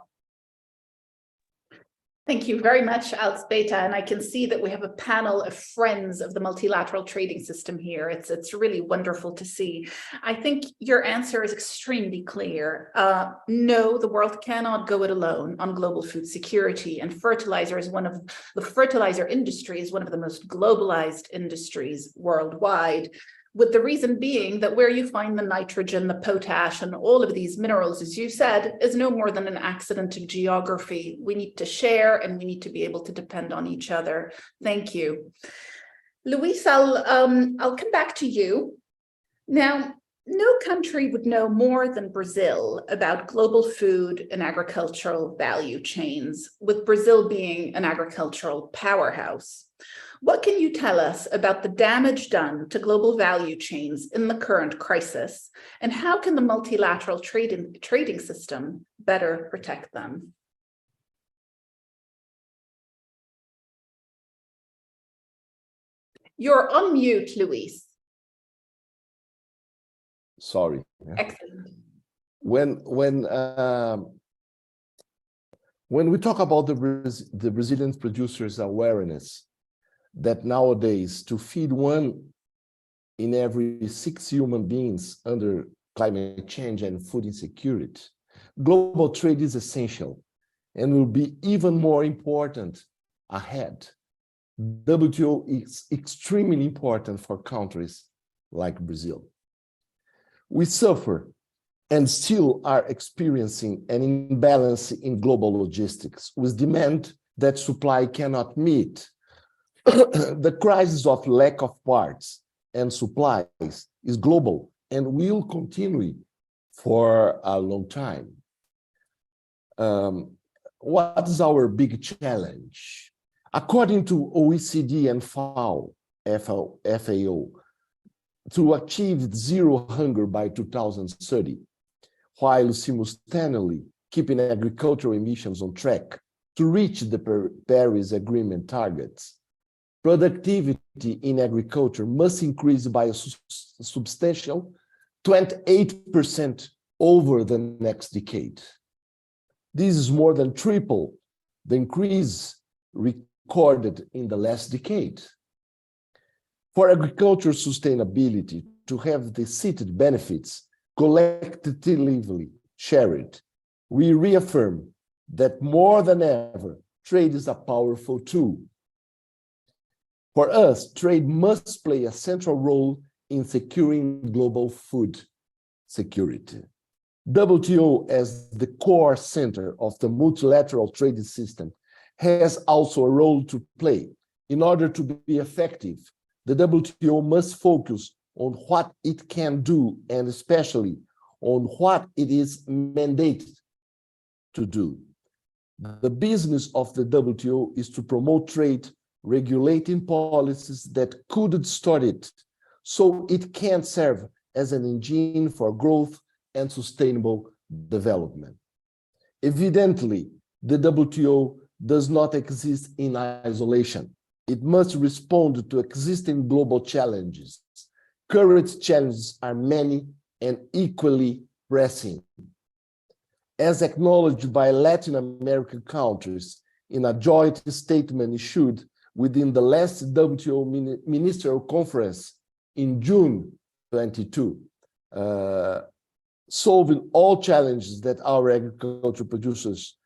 Thank you very much, Alzbeta. And I can see that we have a panel of friends of the multilateral trading system here. It's really wonderful to see. I think your answer is extremely clear. No, the world cannot go it alone on global food security. And the fertilizer industry is one of the most globalized industries worldwide. With the reason being that where you find the nitrogen, the potash, and all of these minerals, as you said, is no more than an accident of geography. We need to share and we need to be able to depend on each other. Thank you. Luis, I'll come back to you. Now, no country would know more than Brazil about global food and agricultural value chains, with Brazil being an agricultural powerhouse. What can you tell us about the damage done to global value chains in the current crisis, and how can the multilateral trading system better protect them? You're on mute, Luis. Sorry. Excellent. When we talk about the Brazilian producers' awareness that nowadays to feed 1 in every 6 human beings under climate change and food insecurity, global trade is essential and will be even more important ahead. WTO is extremely important for countries like Brazil. We suffer and still are experiencing an imbalance in global logistics with demand that supply cannot meet. The crisis of lack of parts and supplies is global and will continue for a long time. What is our big challenge? According to OECD and FAO, to achieve zero hunger by 2030, while simultaneously keeping agricultural emissions on track to reach the Paris Agreement targets, productivity in agriculture must increase by a substantial 28% over the next decade. This is more than triple the increase recorded in the last decade. For agriculture sustainability to have the cited benefits collectively shared, we reaffirm that more than ever, trade is a powerful tool. For us, trade must play a central role in securing global food security. WTO, as the core center of the multilateral trading system, has also a role to play. In order to be effective, the WTO must focus on what it can do and especially on what it is mandated to do. The business of the WTO is to promote trade, regulating policies that could distort it, so it can serve as an engine for growth and sustainable development. Evidently, the WTO does not exist in isolation. It must respond to existing global challenges. Current challenges are many and equally pressing. As acknowledged by Latin American countries in a joint statement issued within the last WTO Ministerial Conference in June 22, solving all challenges that our agricultural producers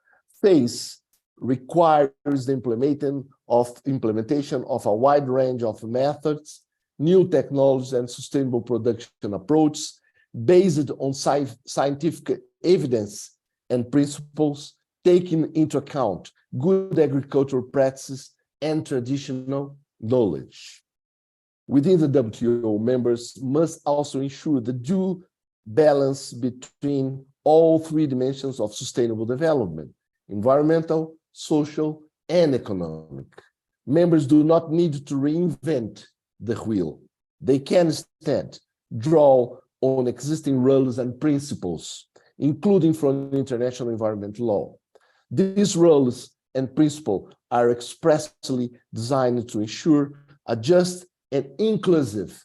face requires the implementation of a wide range of methods, new technologies, and sustainable production approaches based on scientific evidence and principles, taking into account good agricultural practices and traditional knowledge. Within the WTO, members must also ensure the due balance between all three dimensions of sustainable development: environmental, social, and economic. Members do not need to reinvent the wheel. They can instead draw on existing rules and principles, including from international environmental law. These rules and principles are expressly designed to ensure a just and inclusive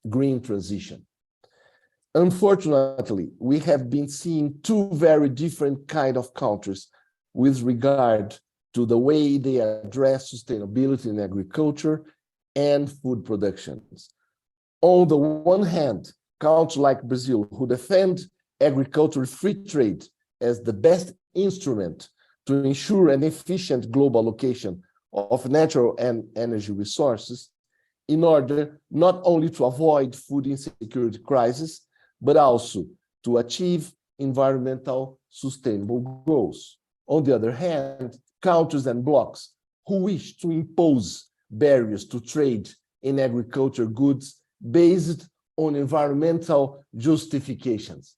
green transition. Unfortunately, we have been seeing two very different kinds of countries with regard to the way they address sustainability in agriculture and food productions. On the one hand, countries like Brazil, who defend agricultural free trade as the best instrument to ensure an efficient global allocation of natural and energy resources, in order not only to avoid food insecurity crisis, but also to achieve environmental sustainable goals. On the other hand, countries and blocs who wish to impose barriers to trade in agriculture goods based on environmental justifications.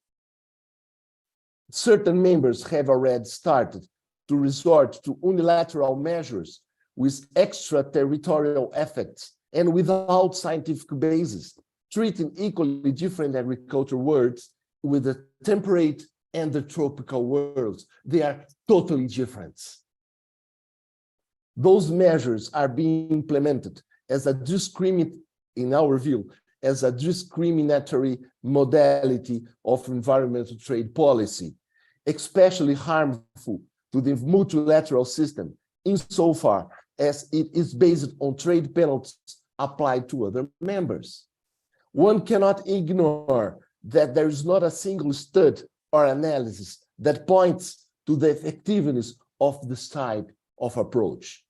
Certain members have already started to resort to unilateral measures with extraterritorial effects and without scientific basis, treating equally different agricultural worlds with the temperate and the tropical worlds. They are totally different. Those measures are being implemented as a in our view, as a discriminatory modality of environmental trade policy, especially harmful to the multilateral system insofar as it is based on trade penalties applied to other members. One cannot ignore that there is not a single study or analysis that points to the effectiveness of this type of approach.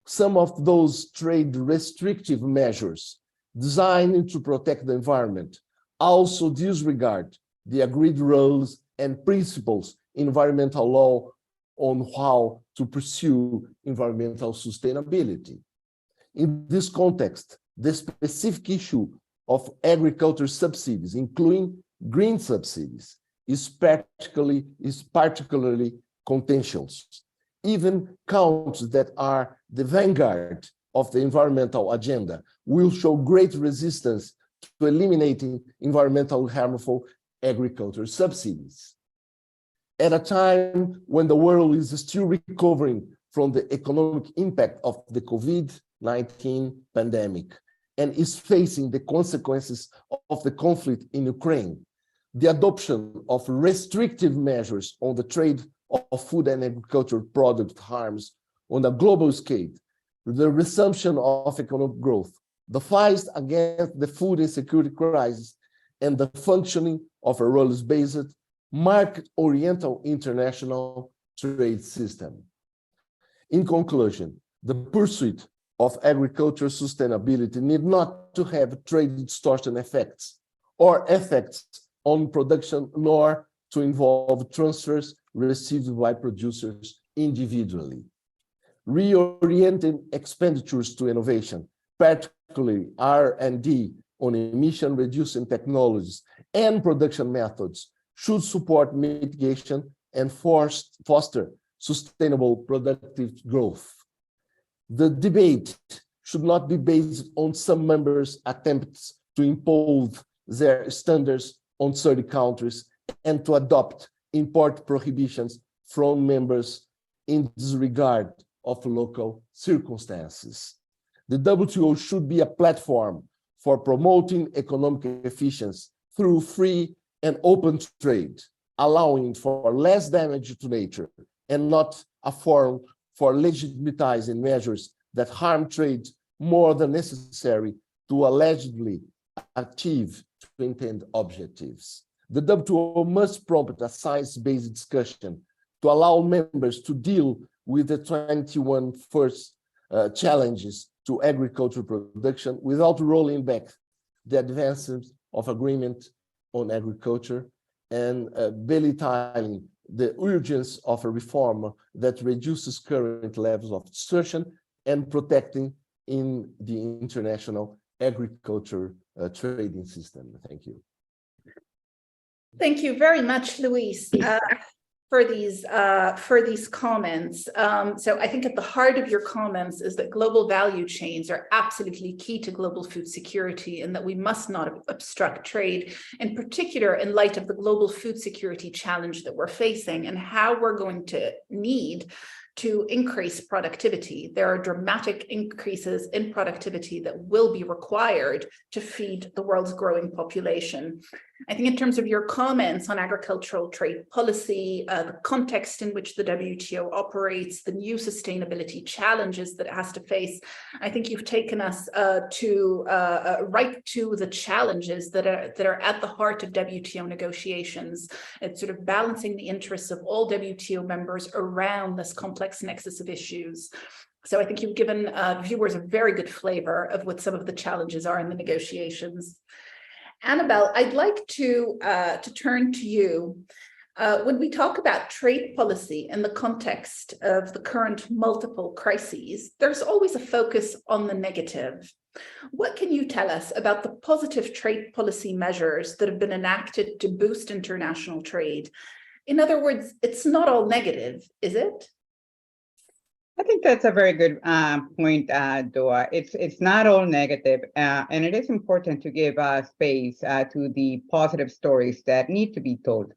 Some of those trade restrictive measures designed to protect the environment also disregard the agreed rules and principles in environmental law on how to pursue environmental sustainability. In this context, the specific issue of agriculture subsidies, including green subsidies, is particularly contentious. Even countries that are the vanguard of the environmental agenda will show great resistance to eliminating environmentally harmful agriculture subsidies. At a time when the world is still recovering from the economic impact of the COVID-19 pandemic and is facing the consequences of the conflict in Ukraine, the adoption of restrictive measures on the trade of food and agricultural product harms on a global scale, the resumption of economic growth, the fight against the food insecurity crisis, and the functioning of a rules-based, market-oriented international trade system. In conclusion, the pursuit of agricultural sustainability need not to have trade distortion effects or effects on production, nor to involve transfers received by producers individually. Reorienting expenditures to innovation, particularly R&D on emission-reducing technologies and production methods, should support mitigation and foster sustainable productive growth. The debate should not be based on some members' attempts to impose their standards on third countries and to adopt import prohibitions from members in disregard of local circumstances. The WTO should be a platform for promoting economic efficiency through free and open trade, allowing for less damage to nature and not a forum for legitimatizing measures that harm trade more than necessary to allegedly achieve intended objectives. The WTO must prompt a science-based discussion to allow members to deal with the 21 first challenges to agricultural production without rolling back the advances of agreement on agriculture and belittling the urgency of a reform that reduces current levels of distortion and protecting in the international agriculture trading system. Thank you. Thank you very much, Luis, for these comments. So I think at the heart of your comments is that global value chains are absolutely key to global food security and that we must not obstruct trade, in particular in light of the global food security challenge that we're facing and how we're going to need to increase productivity. There are dramatic increases in productivity that will be required to feed the world's growing population. I think in terms of your comments on agricultural trade policy, the context in which the WTO operates, the new sustainability challenges that it has to face, I think you've taken us right to the challenges that are at the heart of WTO negotiations. It's sort of balancing the interests of all WTO members around this complex nexus of issues. So I think you've given viewers a very good flavor of what some of the challenges are in the negotiations. Annabelle, I'd like to turn to you. When we talk about trade policy in the context of the current multiple crises, there's always a focus on the negative. What can you tell us about the positive trade policy measures that have been enacted to boost international trade? In other words, it's not all negative, is it? I think that's a very good point, Doa. It's not all negative, and it is important to give space to the positive stories that need to be told.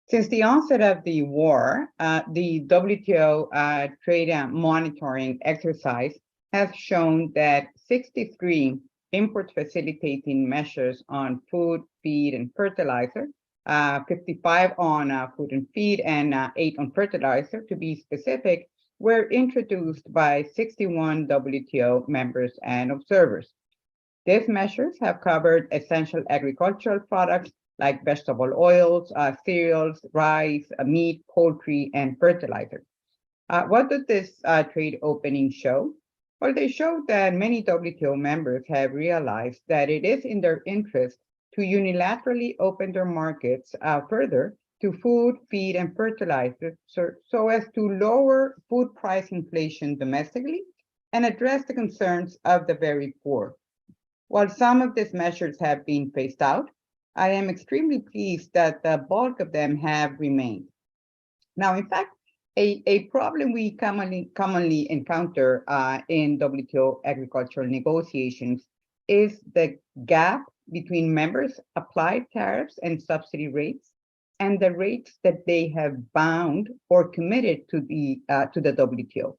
Since the onset of the war, the WTO trade monitoring exercise has shown that 63 import facilitating measures on food, feed, and fertilizer, 55 on food and feed, and 8 on fertilizer, to be specific, were introduced by 61 WTO members and observers. These measures have covered essential agricultural products like vegetable oils, cereals, rice, meat, poultry, and fertilizer. What did this trade opening show? Well, they showed that many WTO members have realized that it is in their interest to unilaterally open their markets further to food, feed, and fertilizer so as to lower food price inflation domestically and address the concerns of the very poor. While some of these measures have been phased out, I am extremely pleased that the bulk of them have remained. Now, in fact, a problem we commonly encounter in WTO agricultural negotiations is the gap between members' applied tariffs and subsidy rates and the rates that they have bound or committed to the WTO.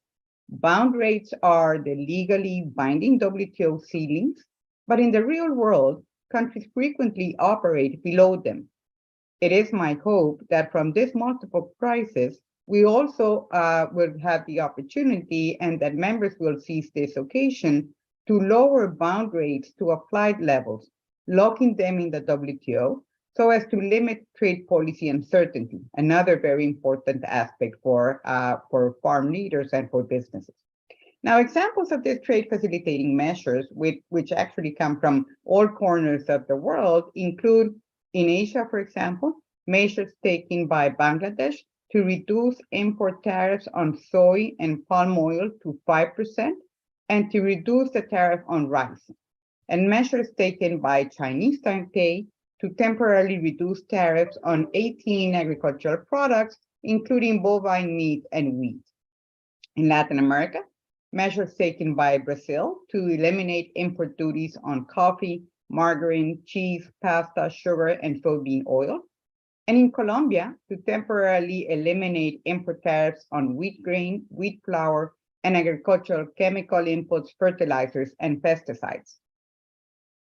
Bound rates are the legally binding WTO ceilings, but in the real world, countries frequently operate below them. It is my hope that from this multiple crisis, we also will have the opportunity and that members will seize this occasion to lower bound rates to applied levels, locking them in the WTO, so as to limit trade policy uncertainty, another very important aspect for farm leaders and for businesses. Now, examples of these trade facilitating measures, which actually come from all corners of the world, include in Asia, for example, measures taken by Bangladesh to reduce import tariffs on soy and palm oil to 5% and to reduce the tariff on rice, and measures taken by Chinese Taipei to temporarily reduce tariffs on 18 agricultural products, including bovine meat and wheat. In Latin America, measures taken by Brazil to eliminate import duties on coffee, margarine, cheese, pasta, sugar, and soybean oil. And in Colombia, to temporarily eliminate import tariffs on wheat grain, wheat flour, and agricultural chemical inputs, fertilizers, and pesticides.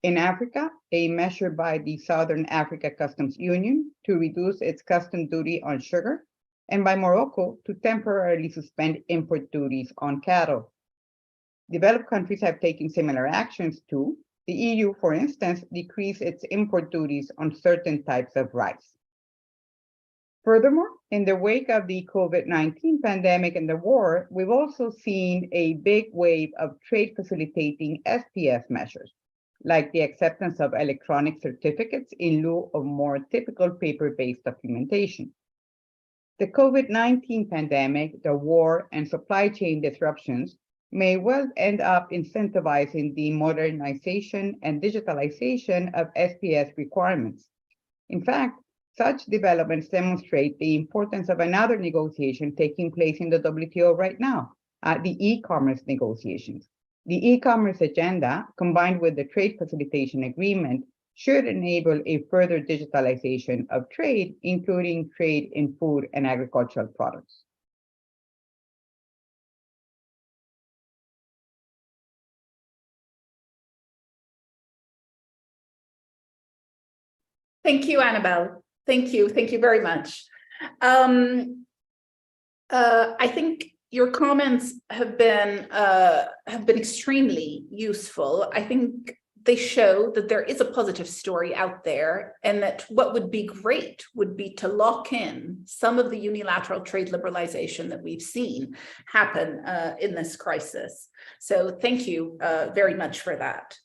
In Africa, a measure by the Southern Africa Customs Union to reduce its custom duty on sugar, and by Morocco to temporarily suspend import duties on cattle. Developed countries have taken similar actions too. The EU, for instance, decreased its import duties on certain types of rice. Furthermore, in the wake of the COVID-19 pandemic and the war, we've also seen a big wave of trade facilitating SPS measures, like the acceptance of electronic certificates in lieu of more typical paper-based documentation. The COVID-19 pandemic, the war, and supply chain disruptions may well end up incentivizing the modernization and digitalization of SPS requirements. In fact, such developments demonstrate the importance of another negotiation taking place in the WTO right now, the e-commerce negotiations. The e-commerce agenda, combined with the trade facilitation agreement, should enable a further digitalization of trade, including trade in food and agricultural products. Thank you, Annabelle. Thank you very much. I think your comments have been extremely useful. I think they show that there is a positive story out there, and that what would be great would be to lock in some of the unilateral trade liberalization that we've seen happen in this crisis. So thank you very much for that.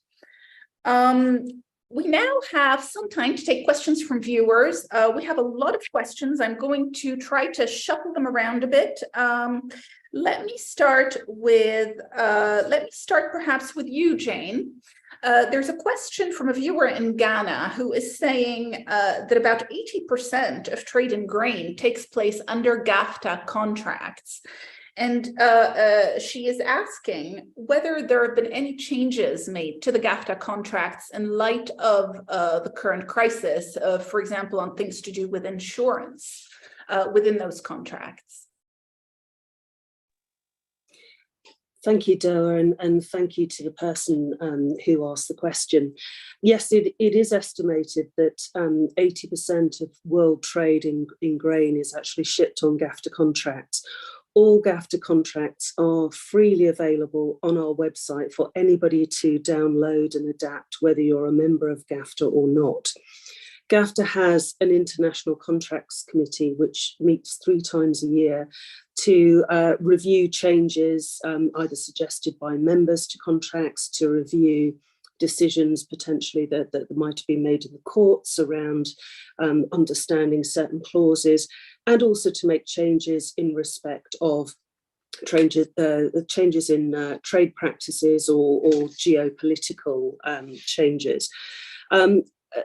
We now have some time to take questions from viewers. We have a lot of questions. I'm going to try to shuffle them around a bit. Let me start perhaps with you, Jane. There's a question from a viewer in Ghana who is saying that about 80% of trade in grain takes place under GAFTA contracts. And she is asking whether there have been any changes made to the GAFTA contracts in light of the current crisis, for example, on things to do with insurance within those contracts. Thank you, Doa, and thank you to the person who asked the question. Yes, it is estimated that 80% of world trade in grain is actually shipped on GAFTA contracts. All GAFTA contracts are freely available on our website for anybody to download and adapt, whether you're a member of GAFTA or not. GAFTA has an international contracts committee which meets 3 times a year to review changes either suggested by members to contracts, to review decisions potentially that might have been made in the courts around understanding certain clauses, and also to make changes in respect of changes in trade practices or geopolitical changes.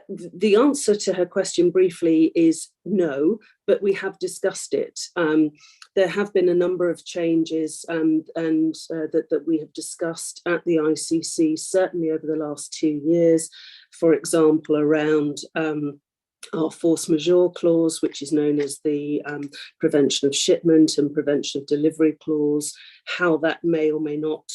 The answer to her question briefly is no, but we have discussed it. There have been a number of changes that we have discussed at the ICC, certainly over the last 2 years, for example, around our force majeure clause, which is known as the prevention of shipment and prevention of delivery clause, how that may or may not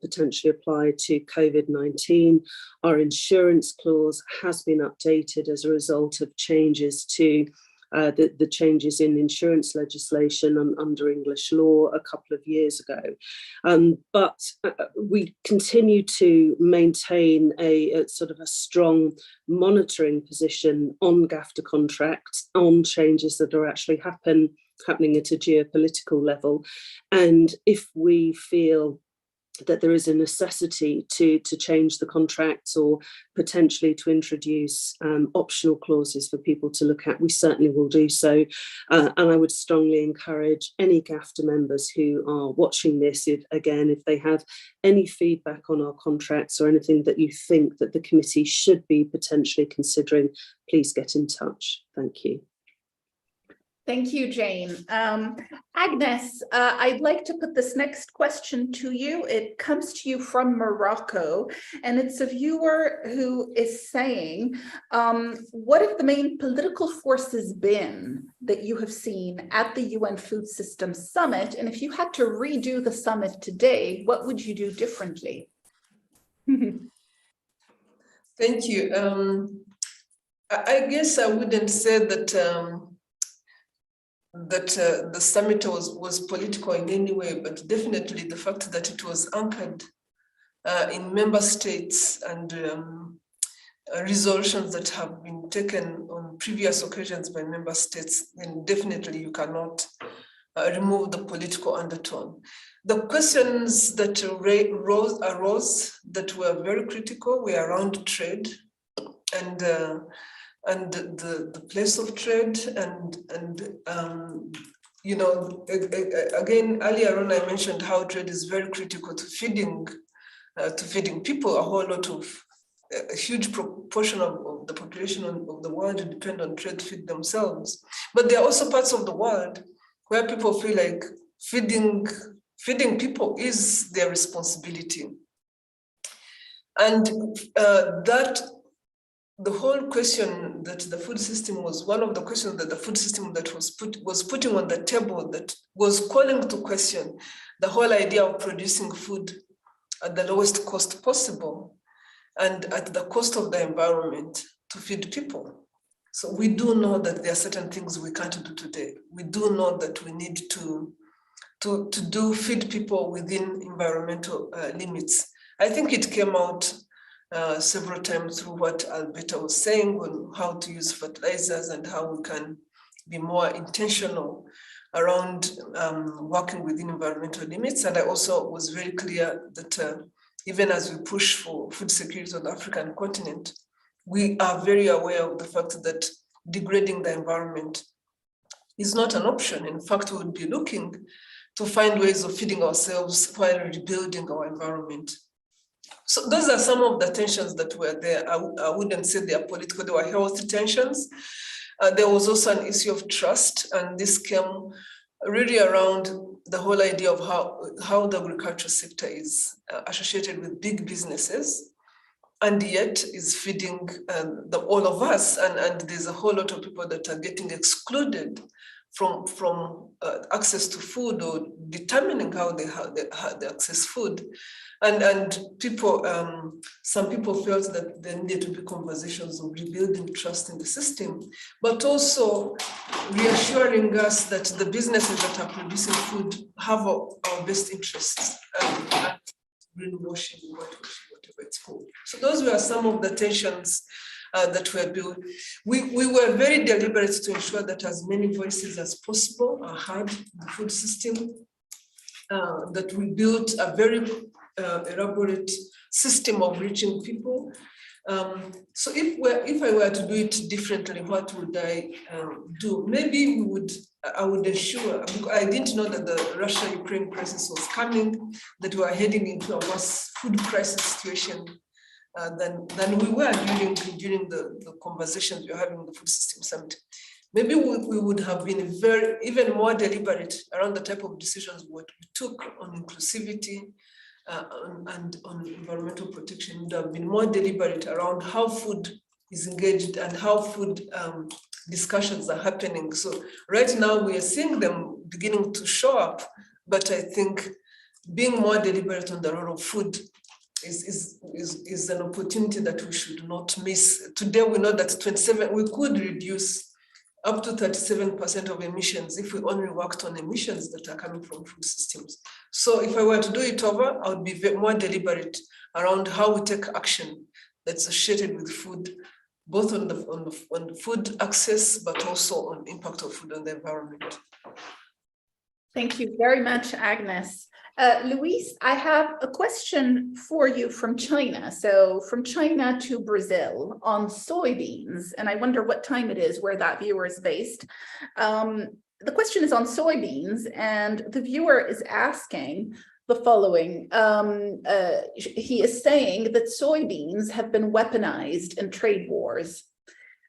potentially apply to COVID-19. Our insurance clause has been updated as a result of changes to the changes in insurance legislation under English law a couple of years ago. But we continue to maintain a sort of a strong monitoring position on GAFTA contracts, on changes that are actually happening at a geopolitical level. And if we feel that there is a necessity to change the contracts or potentially to introduce optional clauses for people to look at, we certainly will do so. And I would strongly encourage any GAFTA members who are watching this, if they have any feedback on our contracts or anything that you think that the committee should be potentially considering, please get in touch. Thank you. Thank you, Jane. Agnes, I'd like to put this next question to you. It comes to you from Morocco, and it's a viewer who is saying, what have the main political forces been that you have seen at the UN Food Systems Summit? And if you had to redo the summit today, what would you do differently? Thank you. I guess I wouldn't say that the summit was political in any way, but definitely the fact that it was anchored in member states and resolutions that have been taken on previous occasions by member states, then definitely you cannot remove the political undertone. The questions that arose that were very critical were around trade and the place of trade and you know, again, earlier on I mentioned how trade is very critical to feeding people. A whole lot of a huge proportion of the population of the world depend on trade to feed themselves. But there are also parts of the world where people feel like feeding people is their responsibility. And that the whole question that the food system was one of the questions that the food system that was putting on the table, that was calling to question the whole idea of producing food at the lowest cost possible and at the cost of the environment to feed people. So we do know that there are certain things we can't do today. We do know that we need to feed people within environmental limits. I think it came out several times through what Alberta was saying on how to use fertilizers and how we can be more intentional around working within environmental limits. And I also was very clear that even as we push for food security on the African continent, we are very aware of the fact that degrading the environment is not an option. In fact, we would be looking to find ways of feeding ourselves while rebuilding our environment. So those are some of the tensions that were there. I wouldn't say they are political, they were healthy tensions. There was also an issue of trust, and this came really around the whole idea of how the agricultural sector is associated with big businesses, and yet is feeding all of us. And there's a whole lot of people that are getting excluded from access to food or determining how they access food. And people, some people felt that there needed to be conversations of rebuilding trust in the system, but also reassuring us that the businesses that are producing food have our best interests and greenwashing, whitewashing, whatever it's called. So those were some of the tensions that were built. We were very deliberate to ensure that as many voices as possible are heard in the food system, that we built a very elaborate system of reaching people. So if I were to do it differently, what would I do? Maybe I would ensure, I didn't know that the Russia-Ukraine crisis was coming, that we were heading into a worse food crisis situation than we were during the conversations we were having in the Food System Summit. Maybe we would have been even more deliberate around the type of decisions what we took on inclusivity and on environmental protection. We would have been more deliberate around how food is engaged and how food discussions are happening. So right now we are seeing them beginning to show up, but I think being more deliberate on the role of food is an opportunity that we should not miss. Today we know that we could reduce up to 37% of emissions if we only worked on emissions that are coming from food systems. So if I were to do it over, I would be more deliberate around how we take action that's associated with food, both on the food access, but also on impact of food on the environment. Thank you very much, Agnes. Luis, I have a question for you from China. So from China to Brazil on soybeans, and I wonder what time it is where that viewer is based. The question is on soybeans, and the viewer is asking the following. He is saying that soybeans have been weaponized in trade wars.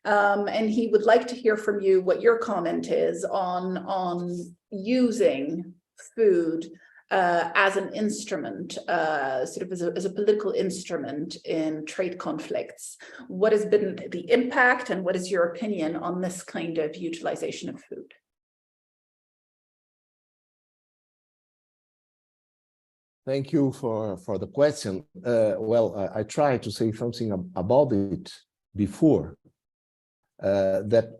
And he would like to hear from you what your comment is on using food as an instrument, sort of as a political instrument in trade conflicts. What has been the impact, and what is your opinion on this kind of utilization of food? Thank you for the question. I tried to say something about it before. That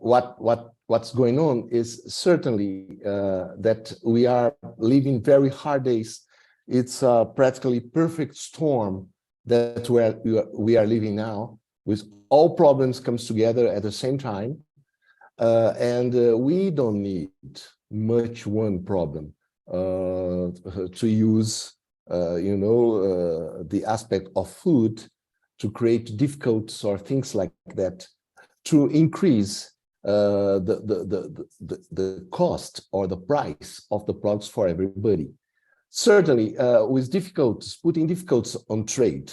what's going on is certainly that we are living very hard days. It's a practically perfect storm that we are living now, with all problems comes together at the same time, and we don't need much one problem to use. The aspect of food to create difficulties or things like that, to increase the cost or the price of the products for everybody. Certainly, with difficulties, putting difficulties on trade,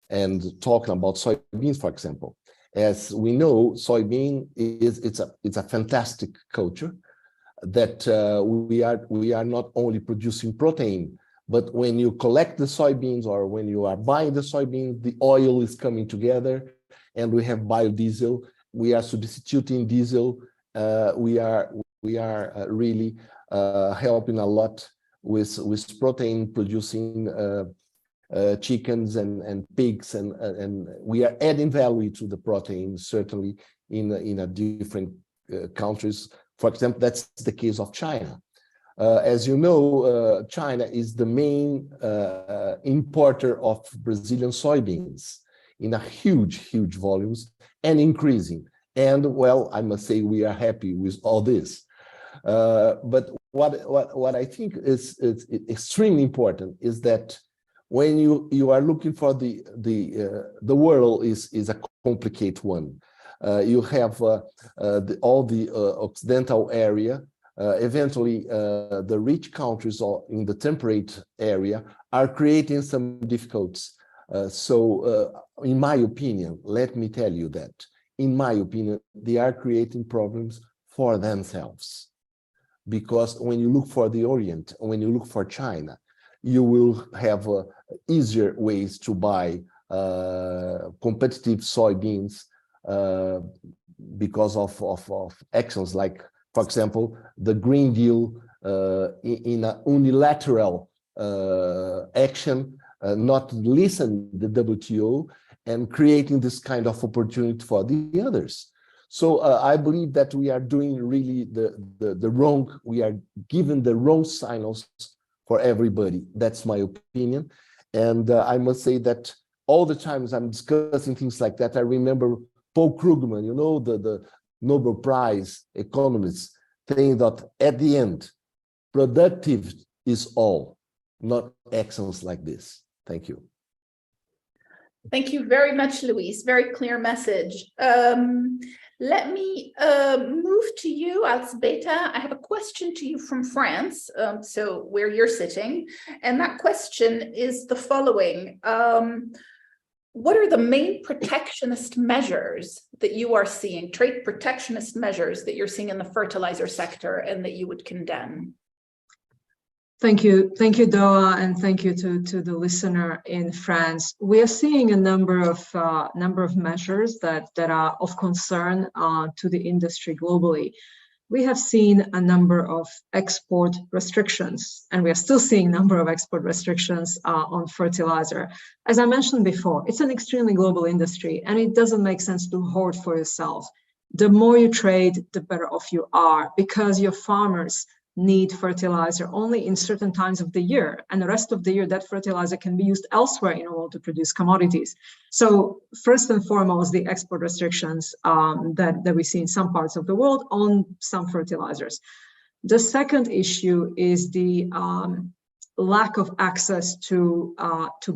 and talking about soybeans, for example. As we know, soybean it's a fantastic culture that we are not only producing protein, but when you collect the soybeans or when you are buying the soybeans, the oil is coming together, and we have biodiesel. We are substituting diesel. We are really helping a lot with protein producing chickens and pigs, and we are adding value to the protein, certainly in a different countries. For example, that's the case of China. As you know, China is the main importer of Brazilian soybeans in a huge volumes and increasing. And well, I must say we are happy with all this. But what I think is extremely important is that when you are looking for the world is a complicated one. You have all the Occidental area. Eventually, the rich countries or in the temperate area are creating some difficulties. In my opinion, let me tell you that, in my opinion, they are creating problems for themselves. Because when you look for the Orient, when you look for China, you will have easier ways to buy competitive soybeans because of actions like, for example, the Green Deal in a unilateral action, not listen the WTO, and creating this kind of opportunity for the others. So I believe that we are doing really the wrong, we are giving the wrong signals for everybody. That's my opinion. And I must say that all the times I'm discussing things like that, I remember Paul Krugman, you know, the Nobel Prize economist, saying that at the end, productive is all, not actions like this. Thank you. Thank you very much, Luis. Very clear message. Let me move to you, Alzbeta. I have a question to you from France, so where you're sitting. And that question is the following. What are the main protectionist measures that you are seeing, trade protectionist measures that you're seeing in the fertilizer sector and that you would condemn? Thank you, Doa, and thank you to the listener in France. We are seeing a number of measures that are of concern to the industry globally. We have seen a number of export restrictions, and we are still seeing a number of export restrictions on fertilizer. As I mentioned before, it's an extremely global industry, and it doesn't make sense to hoard for yourself. The more you trade, the better off you are, because your farmers need fertilizer only in certain times of the year, and the rest of the year that fertilizer can be used elsewhere in order to produce commodities. So first and foremost, the export restrictions that we see in some parts of the world on some fertilizers. The second issue is the lack of access to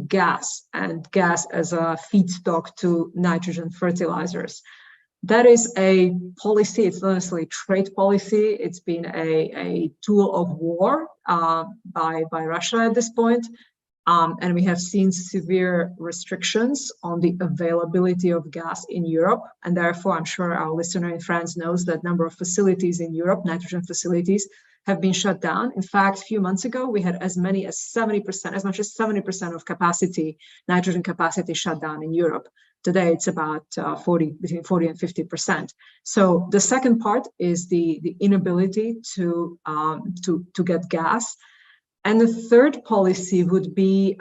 gas, and gas as a feedstock to nitrogen fertilizers. That is a policy. It's not necessarily trade policy. It's been a tool of war by Russia at this point. And we have seen severe restrictions on the availability of gas in Europe. And therefore, I'm sure our listener in France knows that number of facilities in Europe, nitrogen facilities, have been shut down. In fact, a few months ago, we had as much as 70% of capacity, nitrogen capacity shut down in Europe. Today, it's about between 40 and 50%. So the second part is the inability to get gas. And the third policy would be,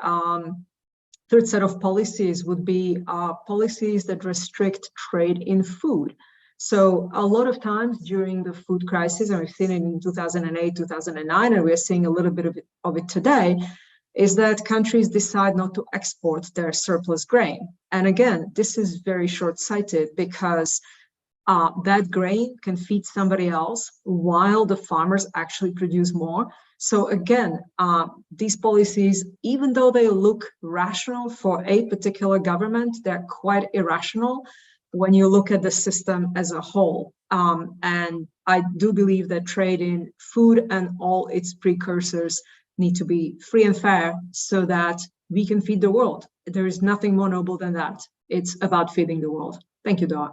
third set of policies would be policies that restrict trade in food. So a lot of times during the food crisis, and we've seen it in 2008, 2009, and we're seeing a little bit of it today, is that countries decide not to export their surplus grain. And again, this is very short-sighted because that grain can feed somebody else while the farmers actually produce more. So again, these policies, even though they look rational for a particular government, they're quite irrational when you look at the system as a whole. And I do believe that trade in food and all its precursors need to be free and fair so that we can feed the world. There is nothing more noble than that. It's about feeding the world. Thank you, Doa.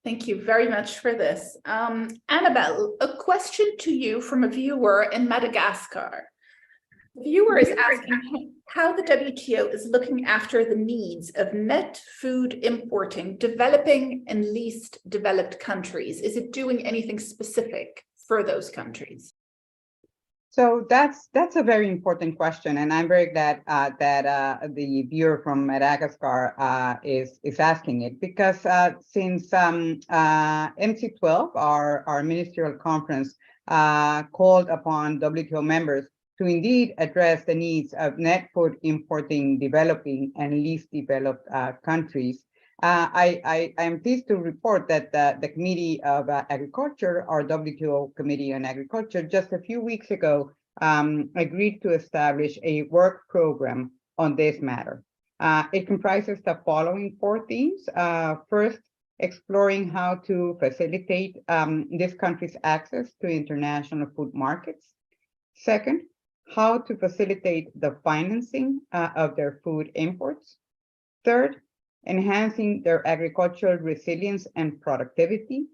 Thank you very much for this. Annabelle, a question to you from a viewer in Madagascar. The viewer is asking how the WTO is looking after the needs of net food importing developing and least developed countries. Is it doing anything specific for those countries? So that's a very important question, and I'm very glad that the viewer from Madagascar is asking it, because since MC12, our ministerial conference, called upon WTO members to indeed address the needs of net food importing developing and least developed countries. I am pleased to report that the Committee of Agriculture, our WTO Committee on Agriculture, just a few weeks ago agreed to establish a work program on this matter. It comprises the following 4 themes. First, exploring how to facilitate this country's access to international food markets. Second, how to facilitate the financing of their food imports. Third, enhancing their agricultural resilience and productivity.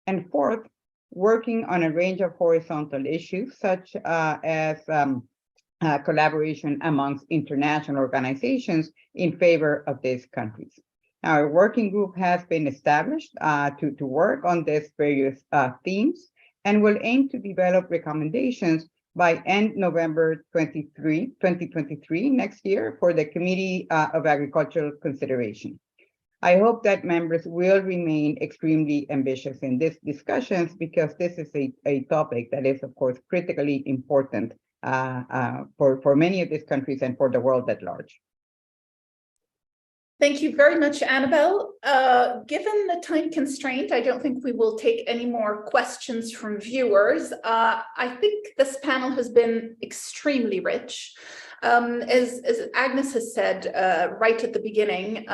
And fourth, working on a range of horizontal issues, such as collaboration amongst international organizations in favor of these countries. Now, a working group has been established to work on these various themes and will aim to develop recommendations by end November 2023, next year, for the Committee of Agricultural consideration. I hope that members will remain extremely ambitious in these discussions, because this is a topic that is, of course, critically important for many of these countries and for the world at large. Thank you very much, Annabelle. Given the time constraint, I don't think we will take any more questions from viewers. I think this panel has been extremely rich. As Agnes has said right at the beginning,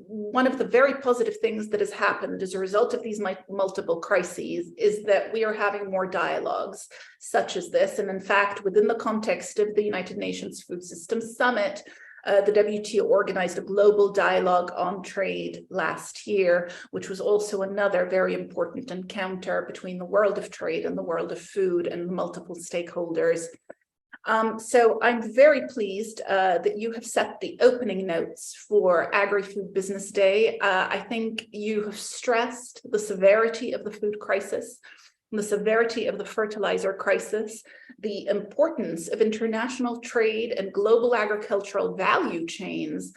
one of the very positive things that has happened as a result of these multiple crises is that we are having more dialogues such as this. And in fact, within the context of the United Nations Food Systems Summit, the WTO organized a global dialogue on trade last year, which was also another very important encounter between the world of trade and the world of food and multiple stakeholders. So I'm very pleased that you have set the opening notes for Agri-Food Business Day. I think you have stressed the severity of the food crisis, the severity of the fertilizer crisis, the importance of international trade and global agricultural value chains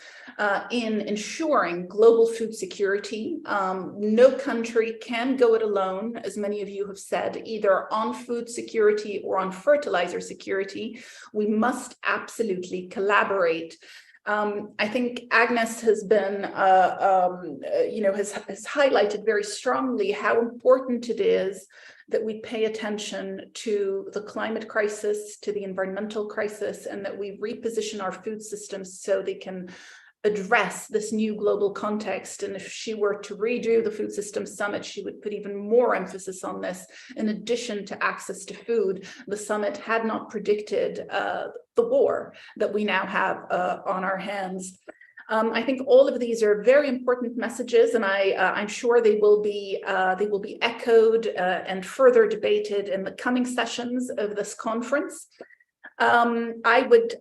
in ensuring global food security. No country can go it alone, as many of you have said, either on food security or on fertilizer security. We must absolutely collaborate. I think Agnes has been, has highlighted very strongly how important it is that we pay attention to the climate crisis, to the environmental crisis, and that we reposition our food systems so they can address this new global context. And if she were to redo the Food Systems Summit, she would put even more emphasis on this. In addition to access to food, the summit had not predicted the war that we now have on our hands. I think all of these are very important messages, and I'm sure they will be echoed and further debated in the coming sessions of this conference. I would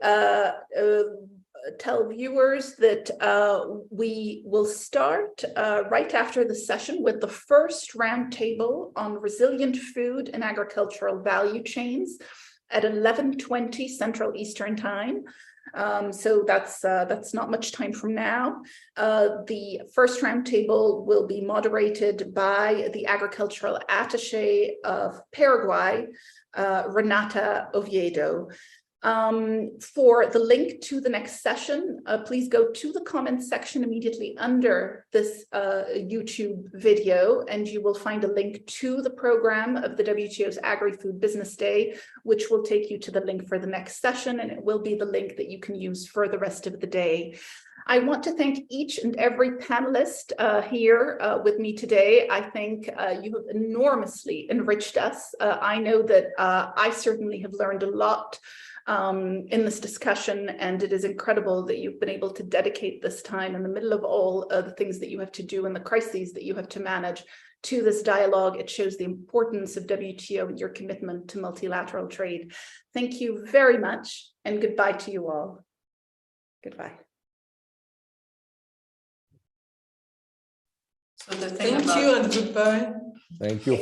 tell viewers that we will start right after the session with the first roundtable on resilient food and agricultural value chains at 11:20 Central Eastern Time. So that's not much time from now. The first roundtable will be moderated by the agricultural attaché of Paraguay, Renata Oviedo. For the link to the next session, please go to the comments section immediately under this YouTube video, and you will find a link to the program of the WTO's Agri-Food Business Day, which will take you to the link for the next session, and it will be the link that you can use for the rest of the day. I want to thank each and every panelist here with me today. I think you have enormously enriched us. I know that I certainly have learned a lot in this discussion, and it is incredible that you've been able to dedicate this time in the middle of all the things that you have to do and the crises that you have to manage to this dialogue. It shows the importance of WTO and your commitment to multilateral trade. Thank you very much, and goodbye to you all. Goodbye. So thank you and goodbye. Thank you.